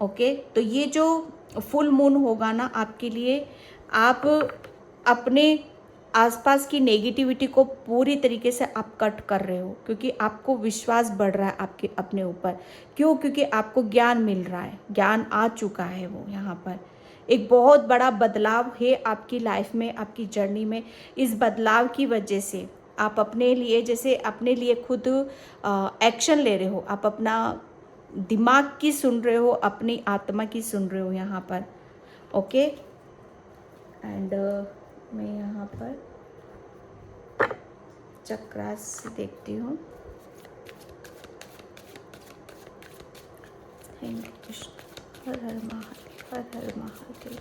ओके। तो ये जो फुल मून होगा ना आपके लिए, आप अपने आसपास की नेगेटिविटी को पूरी तरीके से आप कट कर रहे हो, क्योंकि आपको विश्वास बढ़ रहा है आपके अपने ऊपर। क्यों? क्योंकि आपको ज्ञान मिल रहा है, ज्ञान आ चुका है, वो यहाँ पर एक बहुत बड़ा बदलाव है आपकी लाइफ में, आपकी जर्नी में। इस बदलाव की वजह से आप अपने लिए, जैसे अपने लिए खुद एक्शन ले रहे हो, आप अपना दिमाग की सुन रहे हो, अपनी आत्मा की सुन रहे हो यहाँ पर, ओके। एंड मैं यहाँ पर चक्रास से देखती हूँ। Thank you Krishna. हर हर महादेव, हर हर महादेव,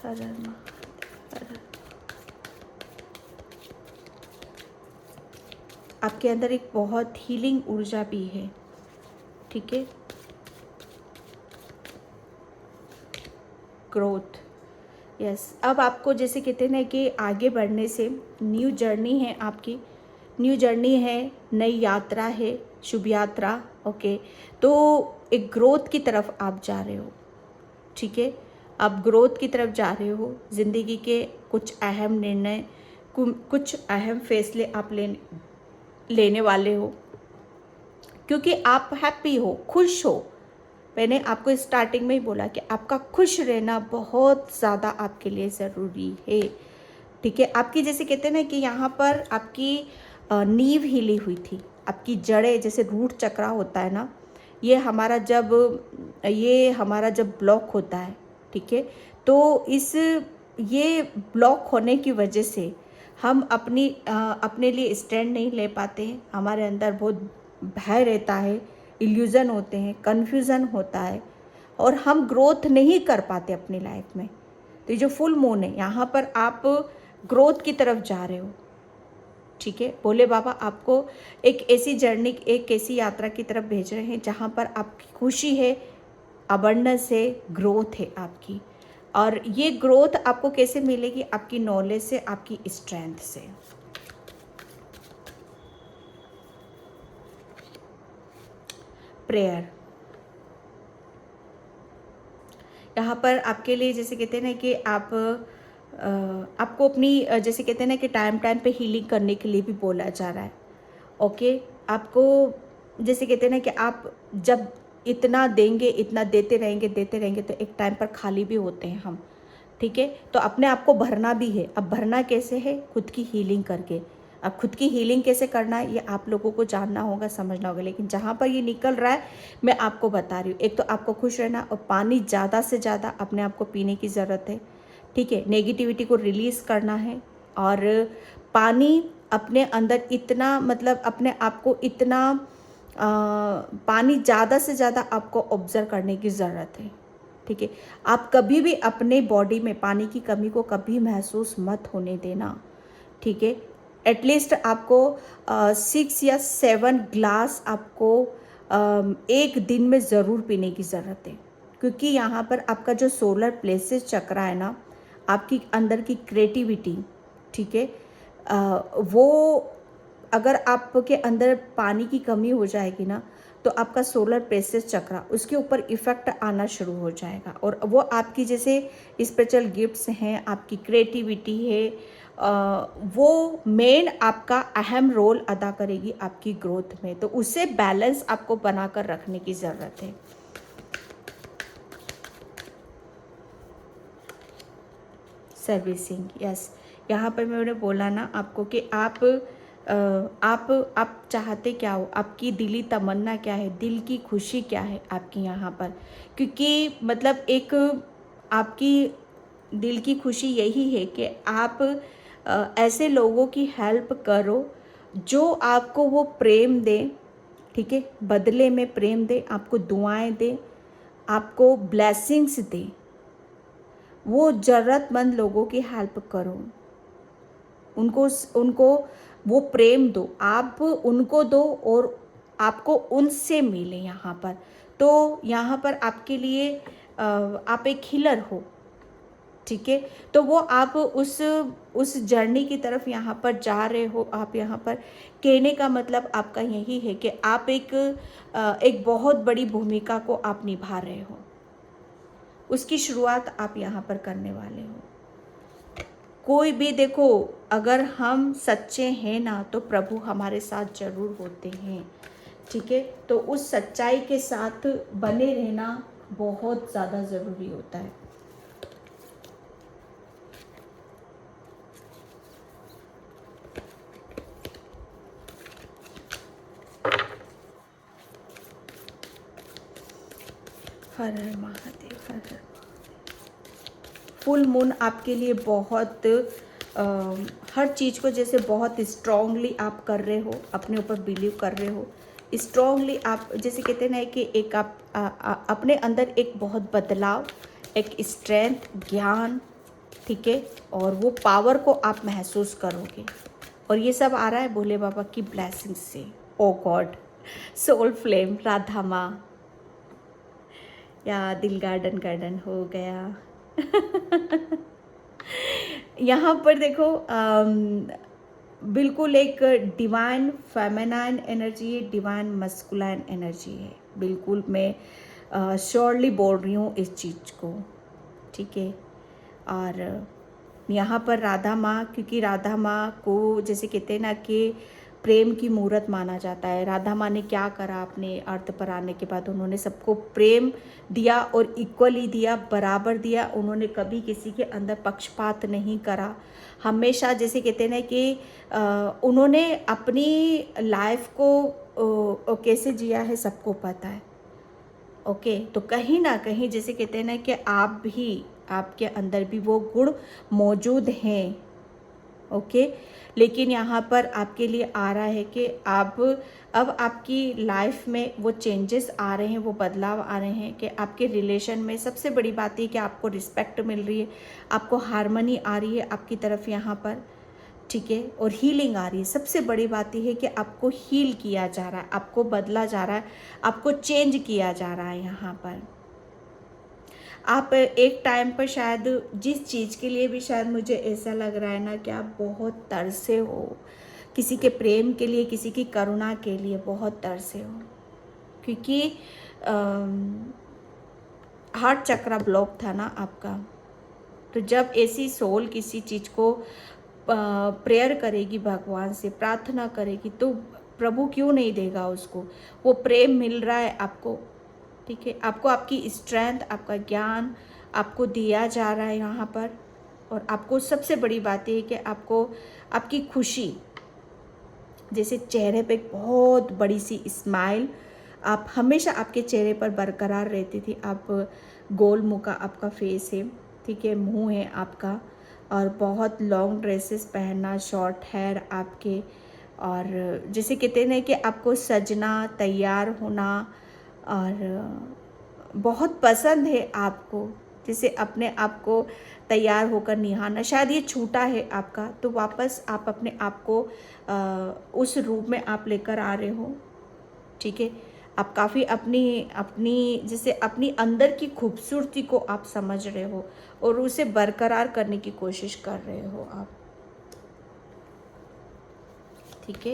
हर हर महादेव, हर हर। आपके अंदर एक बहुत हीलिंग ऊर्जा भी है, ठीक है। Growth, yes. अब आपको जैसे कहते हैं ना कि आगे बढ़ने से न्यू जर्नी है आपकी, न्यू जर्नी है, नई यात्रा है, शुभ यात्रा, ओके। तो एक ग्रोथ की तरफ आप जा रहे हो, ठीक है। आप ग्रोथ की तरफ जा रहे हो, ज़िंदगी के कुछ अहम निर्णय, कुछ अहम फैसले आप लेने वाले हो, क्योंकि आप हैप्पी हो, खुश हो। मैंने आपको स्टार्टिंग में ही बोला कि आपका खुश रहना बहुत ज़्यादा आपके लिए ज़रूरी है, ठीक है। आपकी जैसे कहते हैं ना कि यहाँ पर आपकी नींव हिली हुई थी, आपकी जड़ें, जैसे रूट चक्रा होता है ना, ये हमारा जब ब्लॉक होता है, ठीक है, तो ये ब्लॉक होने की वजह से हम अपने लिए स्टैंड नहीं ले पाते हैं, हमारे अंदर बहुत भय रहता है, इल्यूज़न होते हैं, कन्फ्यूज़न होता है, और हम ग्रोथ नहीं कर पाते अपनी लाइफ में। तो ये जो फुल मून है, यहाँ पर आप ग्रोथ की तरफ जा रहे हो, ठीक है। भोले बाबा आपको एक ऐसी जर्नी, एक ऐसी यात्रा की तरफ भेज रहे हैं जहाँ पर आपकी खुशी है, अबंडेंस है, ग्रोथ है आपकी। और ये ग्रोथ आपको कैसे मिलेगी? आपकी नॉलेज से, आपकी स्ट्रेंथ से। प्रेयर, यहाँ पर आपके लिए जैसे कहते हैं ना कि आपको अपनी जैसे कहते हैं ना कि टाइम पे हीलिंग करने के लिए भी बोला जा रहा है, ओके। आपको जैसे कहते हैं ना कि आप जब इतना देंगे, इतना देते रहेंगे तो एक टाइम पर खाली भी होते हैं हम, ठीक है। तो अपने आप को भरना भी है। अब भरना कैसे है? खुद की हीलिंग करके। अब खुद की हीलिंग कैसे करना है, ये आप लोगों को जानना होगा, समझना होगा। लेकिन जहाँ पर ये निकल रहा है, मैं आपको बता रही हूँ। एक तो आपको खुश रहना, और पानी ज़्यादा से ज़्यादा अपने आप को पीने की ज़रूरत है, ठीक है। नेगेटिविटी को रिलीज़ करना है, और पानी अपने अंदर इतना, मतलब अपने आप को इतना पानी ज़्यादा से ज़्यादा आपको ऑब्जर्व करने की ज़रूरत है, ठीक है। आप कभी भी अपने बॉडी में पानी की कमी को कभी महसूस मत होने देना, ठीक है। एटलीस्ट आपको 6 या 7 ग्लास आपको एक दिन में ज़रूर पीने की ज़रूरत है, क्योंकि यहाँ पर आपका जो सोलर प्लेसेस चक्र है ना, आपकी अंदर की क्रिएटिविटी, ठीक है, वो अगर आपके अंदर पानी की कमी हो जाएगी ना, तो आपका सोलर प्लेसेस चक्र उसके ऊपर इफ़ेक्ट आना शुरू हो जाएगा, और वो आपकी जैसे स्पिरिचुअल गिफ्ट्स हैं, आपकी क्रिएटिविटी है, वो मेन आपका अहम रोल अदा करेगी आपकी ग्रोथ में। तो उससे बैलेंस आपको बनाकर रखने की ज़रूरत है। Servicing, yes. यहाँ पर मैंने बोला ना आपको कि आप चाहते क्या हो, आपकी दिली तमन्ना क्या है, दिल की खुशी क्या है आपकी यहाँ पर, क्योंकि मतलब एक आपकी दिल की खुशी यही है कि आप ऐसे लोगों की हेल्प करो जो आपको वो प्रेम दे, ठीक है, बदले में प्रेम दे, आपको दुआएं दे, आपको ब्लेसिंग्स दे। वो ज़रूरतमंद लोगों की हेल्प करो, उनको उनको वो प्रेम दो, आप उनको दो और आपको उनसे मिले यहाँ पर। तो यहाँ पर आपके लिए आप एक हीलर हो, ठीक है। तो वो आप उस जर्नी की तरफ यहाँ पर जा रहे हो। आप यहाँ पर कहने का मतलब आपका यही है कि आप एक बहुत बड़ी भूमिका को आप निभा रहे हो, उसकी शुरुआत आप यहाँ पर करने वाले हो। कोई भी देखो, अगर हम सच्चे हैं ना, तो प्रभु हमारे साथ जरूर होते हैं, ठीक है। तो उस सच्चाई के साथ बने रहना बहुत ज़्यादा ज़रूरी होता है। हर हर महादेव, हर हर। फुल मून आपके लिए बहुत हर चीज़ को जैसे बहुत स्ट्रांगली आप कर रहे हो, अपने ऊपर बिलीव कर रहे हो स्ट्रांगली। आप जैसे कहते हैं ना कि एक आप अपने अंदर एक बहुत बदलाव, एक स्ट्रेंथ, ज्ञान, ठीक है, और वो पावर को आप महसूस करोगे। और ये सब आ रहा है भोले बाबा की ब्लेसिंग से। ओ गॉड, सोल फ्लेम, राधा माँ, या दिल गार्डन गार्डन हो गया। यहाँ पर देखो बिल्कुल एक डिवाइन फेमिनाइन एनर्जी है, डिवाइन मस्कुलाइन एनर्जी है। बिल्कुल मैं श्योरली बोल रही हूँ इस चीज़ को, ठीक है। और यहाँ पर राधा माँ, क्योंकि राधा माँ को जैसे कहते हैं ना कि प्रेम की मूर्त माना जाता है। राधा माँ ने क्या करा, अपने अर्थ पर आने के बाद उन्होंने सबको प्रेम दिया और इक्वली दिया, बराबर दिया। उन्होंने कभी किसी के अंदर पक्षपात नहीं करा। हमेशा जैसे कहते हैं ना कि उन्होंने अपनी लाइफ को कैसे जिया है सबको पता है, ओके। तो कहीं ना कहीं जैसे कहते हैं ना कि आप भी, आपके अंदर भी वो गुण मौजूद हैं, ओके। लेकिन यहाँ पर आपके लिए आ रहा है कि आप अब आपकी लाइफ में वो चेंजेस आ रहे हैं, वो बदलाव आ रहे हैं कि आपके रिलेशन में सबसे बड़ी बात है कि आपको रिस्पेक्ट मिल रही है, आपको हारमनी आ रही है आपकी तरफ यहाँ पर, ठीक है। और हीलिंग आ रही है। सबसे बड़ी बात यह है कि आपको हील किया जा रहा है, आपको बदला जा रहा है, आपको चेंज किया जा रहा है यहाँ पर। आप एक टाइम पर शायद जिस चीज़ के लिए भी शायद मुझे ऐसा लग रहा है ना कि आप बहुत तरसे हो, किसी के प्रेम के लिए, किसी की करुणा के लिए बहुत तरसे हो, क्योंकि हार्ट चक्रा ब्लॉक था ना आपका। तो जब ऐसी सोल किसी चीज़ को प्रेयर करेगी, भगवान से प्रार्थना करेगी, तो प्रभु क्यों नहीं देगा उसको। वो प्रेम मिल रहा है आपको, ठीक है। आपको आपकी स्ट्रेंथ, आपका ज्ञान आपको दिया जा रहा है यहाँ पर। और आपको सबसे बड़ी बात ये है कि आपको आपकी खुशी, जैसे चेहरे पे एक बहुत बड़ी सी स्माइल आप हमेशा आपके चेहरे पर बरकरार रहती थी। आप गोल मुँह का आपका फेस है, ठीक है, मुंह है आपका, और बहुत लॉन्ग ड्रेसेस पहनना, शॉर्ट हेयर आपके, और जैसे कहते हैं कि आपको सजना, तैयार होना और बहुत पसंद है आपको, जैसे अपने आप को तैयार होकर निहारना, शायद ये छूटा है आपका, तो वापस आप अपने आप को उस रूप में आप लेकर आ रहे हो। ठीक है, आप काफ़ी अपनी अपनी जैसे अपनी अंदर की खूबसूरती को आप समझ रहे हो और उसे बरकरार करने की कोशिश कर रहे हो आप। ठीक है,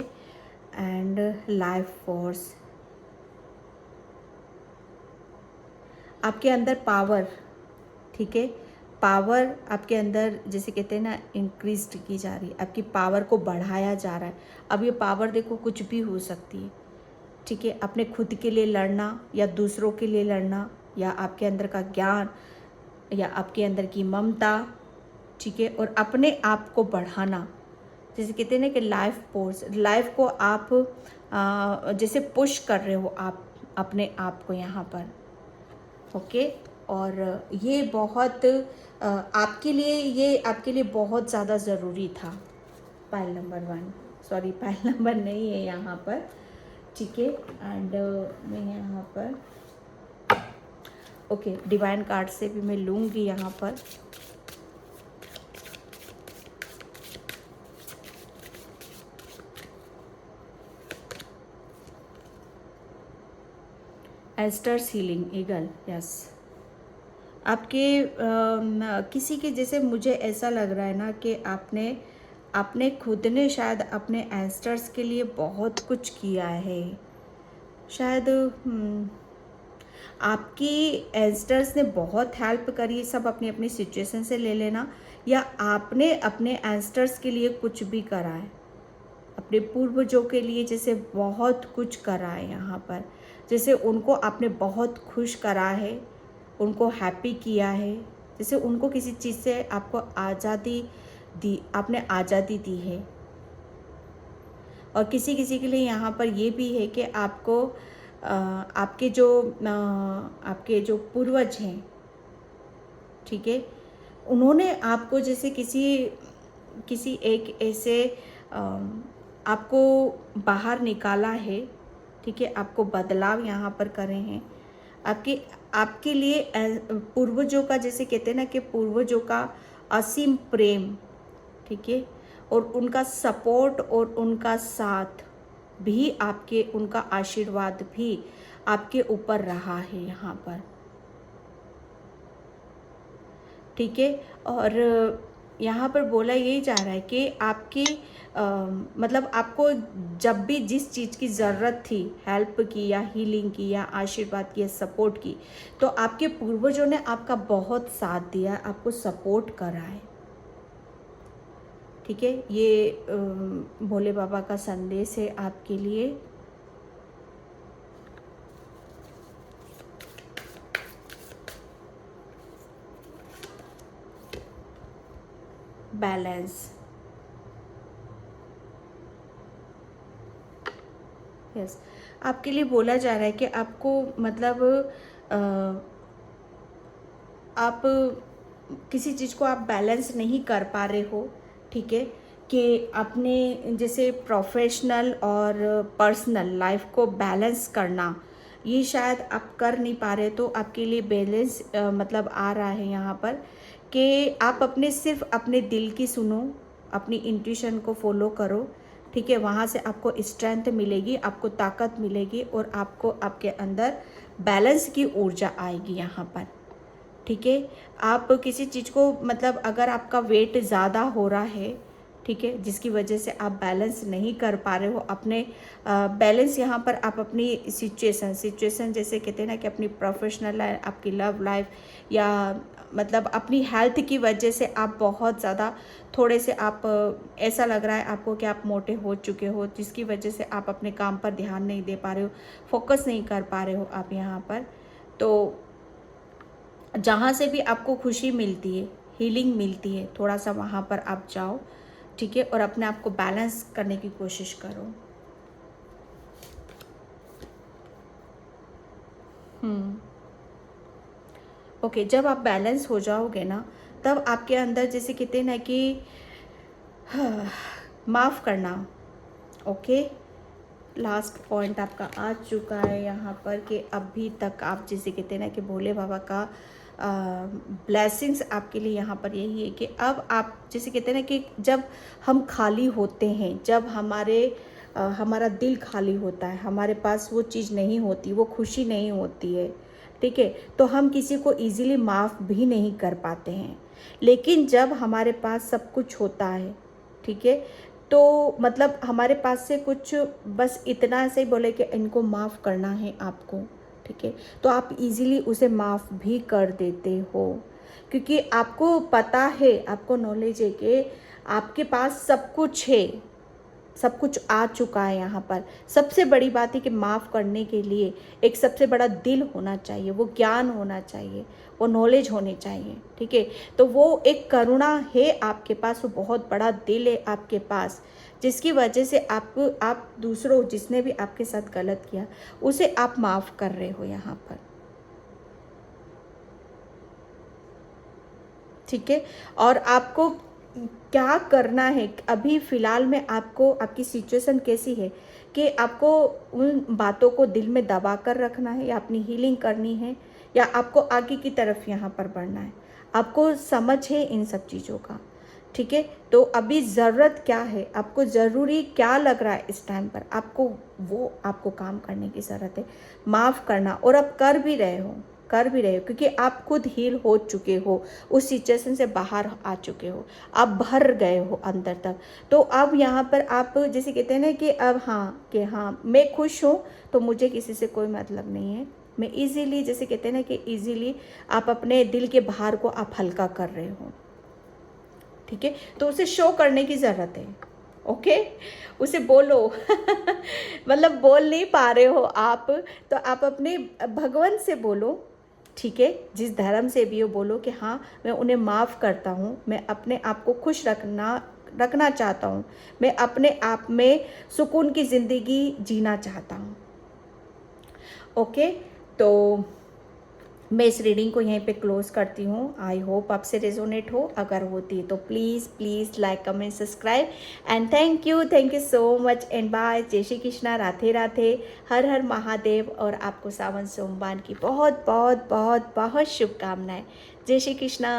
एंड लाइफ फोर्स, आपके अंदर पावर, ठीक है, पावर आपके अंदर जैसे कहते हैं ना इंक्रीज की जा रही है, आपकी पावर को बढ़ाया जा रहा है। अब ये पावर देखो कुछ भी हो सकती है। ठीक है, अपने खुद के लिए लड़ना या दूसरों के लिए लड़ना, या आपके अंदर का ज्ञान, या आपके अंदर की ममता। ठीक है, और अपने आप को बढ़ाना, जैसे कहते हैं ना कि लाइफ फोर्स, लाइफ को आप जैसे पुश कर रहे हो आप अपने आप को यहाँ पर। ओके, और ये बहुत आपके लिए, ये आपके लिए बहुत ज़्यादा ज़रूरी था। Pile number 1, sorry pile number नहीं है यहाँ पर। ठीक है, एंड मैं यहाँ पर ओके डिवाइन कार्ड से भी मैं लूँगी यहाँ पर। Asters healing eagle, yes. आपके किसी के जैसे मुझे ऐसा लग रहा है ना कि आपने आपने खुद ने शायद अपने एस्टर्स के लिए बहुत कुछ किया है। शायद आपकी एस्टर्स ने बहुत हेल्प करी, सब अपनी अपनी सिचुएशन से ले लेना, या आपने अपने एस्टर्स के लिए कुछ भी करा है, अपने पूर्वजों के लिए जैसे बहुत कुछ करा है यहाँ पर। जैसे उनको आपने बहुत खुश करा है, उनको हैप्पी किया है, जैसे उनको किसी चीज़ से आपको आज़ादी दी, आपने आज़ादी दी है। और किसी किसी के लिए यहाँ पर ये भी है कि आपको आपके जो पूर्वज हैं, ठीक है, उन्होंने आपको जैसे किसी किसी एक ऐसे आपको बाहर निकाला है। ठीक है, आपको बदलाव यहाँ पर करे हैं, आपके आपके लिए पूर्वजों का जैसे कहते हैं ना कि पूर्वजों का असीम प्रेम, ठीक है, और उनका सपोर्ट और उनका साथ भी, आपके उनका आशीर्वाद भी आपके ऊपर रहा है यहाँ पर। ठीक है, और यहाँ पर बोला यही जा रहा है कि आपकी मतलब आपको जब भी जिस चीज़ की ज़रूरत थी, हेल्प की या हीलिंग की या आशीर्वाद की या सपोर्ट की, तो आपके पूर्वजों ने आपका बहुत साथ दिया, आपको सपोर्ट करा है। ठीक है, ये भोले बाबा का संदेश है आपके लिए। बैलेंस, यस, आपके लिए बोला जा रहा है कि आपको मतलब आप किसी चीज़ को आप बैलेंस नहीं कर पा रहे हो। ठीक है, कि अपने जैसे प्रोफेशनल और पर्सनल लाइफ को बैलेंस करना, ये शायद आप कर नहीं पा रहे। तो आपके लिए बैलेंस मतलब आ रहा है यहाँ पर कि आप अपने सिर्फ अपने दिल की सुनो, अपनी इंट्यूशन को फॉलो करो। ठीक है, वहाँ से आपको स्ट्रेंथ मिलेगी, आपको ताकत मिलेगी, और आपको आपके अंदर बैलेंस की ऊर्जा आएगी यहाँ पर। ठीक है, आप किसी चीज़ को मतलब अगर आपका वेट ज़्यादा हो रहा है, ठीक है, जिसकी वजह से आप बैलेंस नहीं कर पा रहे हो अपने बैलेंस, यहाँ पर आप अपनी सिचुएशन जैसे कहते हैं ना कि अपनी प्रोफेशनल लाइफ, आपकी लव लाइफ, या मतलब अपनी हेल्थ की वजह से आप बहुत ज़्यादा थोड़े से आप ऐसा लग रहा है आपको कि आप मोटे हो चुके हो, जिसकी वजह से आप अपने काम पर ध्यान नहीं दे पा रहे हो, फोकस नहीं कर पा रहे हो आप यहाँ पर। तो जहाँ से भी आपको खुशी मिलती है, हीलिंग मिलती है, थोड़ा सा वहाँ पर आप जाओ। ठीक है, और अपने आप को बैलेंस करने की कोशिश करो। ओके, जब आप बैलेंस हो जाओगे ना, तब आपके अंदर जैसे कहते हैं ना कि माफ़ करना। ओके, लास्ट पॉइंट आपका आ चुका है यहाँ पर कि अभी तक आप जैसे कहते हैं ना कि भोले बाबा का ब्लेसिंग्स आपके लिए यहाँ पर यही है कि अब आप जैसे कहते हैं ना कि जब हम खाली होते हैं, जब हमारा दिल खाली होता है, हमारे पास वो चीज़ नहीं होती, वो खुशी नहीं होती है, ठीक है, तो हम किसी को इजीली माफ़ भी नहीं कर पाते हैं। लेकिन जब हमारे पास सब कुछ होता है, ठीक है, तो मतलब हमारे पास से कुछ बस इतना से बोले कि इनको माफ़ करना है आपको, ठीक है, तो आप इजीली उसे माफ़ भी कर देते हो, क्योंकि आपको पता है, आपको नॉलेज है कि आपके पास सब कुछ है, सब कुछ आ चुका है यहाँ पर। सबसे बड़ी बात है कि माफ़ करने के लिए एक सबसे बड़ा दिल होना चाहिए, वो ज्ञान होना चाहिए, वो नॉलेज होनी चाहिए, ठीक है। तो वो एक करुणा है आपके पास, वो बहुत बड़ा दिल है आपके पास, जिसकी वजह से आप दूसरों जिसने भी आपके साथ गलत किया उसे आप माफ़ कर रहे हो यहाँ पर, ठीक है। और आपको क्या करना है अभी फ़िलहाल में, आपको आपकी सिचुएशन कैसी है कि आपको उन बातों को दिल में दबा कर रखना है या अपनी हीलिंग करनी है, या आपको आगे की तरफ यहाँ पर बढ़ना है। आपको समझ है इन सब चीज़ों का, ठीक है। तो अभी ज़रूरत क्या है, आपको ज़रूरी क्या लग रहा है इस टाइम पर, आपको काम करने की ज़रूरत है, माफ़ करना। और आप कर भी रहे हो क्योंकि आप खुद हील हो चुके हो, उस सिचुएशन से बाहर आ चुके हो, आप भर गए हो अंदर तक। तो अब यहाँ पर आप जैसे कहते हैं ना कि अब हाँ मैं खुश हूँ, तो मुझे किसी से कोई मतलब नहीं है। मैं इजीली, जैसे कहते हैं ना कि इजीली आप अपने दिल के भार को आप हल्का कर रहे हो, ठीक है। तो उसे शो करने की ज़रूरत है, ओके, उसे बोलो मतलब बोल नहीं पा रहे हो आप, तो आप अपने भगवान से बोलो, ठीक है, जिस धर्म से भी हो, बोलो कि हाँ मैं उन्हें माफ़ करता हूँ, मैं अपने आप को खुश रखना चाहता हूँ, मैं अपने आप में सुकून की ज़िंदगी जीना चाहता हूँ, ओके। तो मैं इस रीडिंग को यहीं पे क्लोज़ करती हूँ। आई होप आपसे रेजोनेट हो, अगर होती है तो please please like comment subscribe and thank you so much and bye. जय श्री कृष्णा, राधे राधे, हर हर महादेव। और आपको सावन सोमवार की बहुत बहुत बहुत बहुत शुभकामनाएं। जय श्री कृष्णा।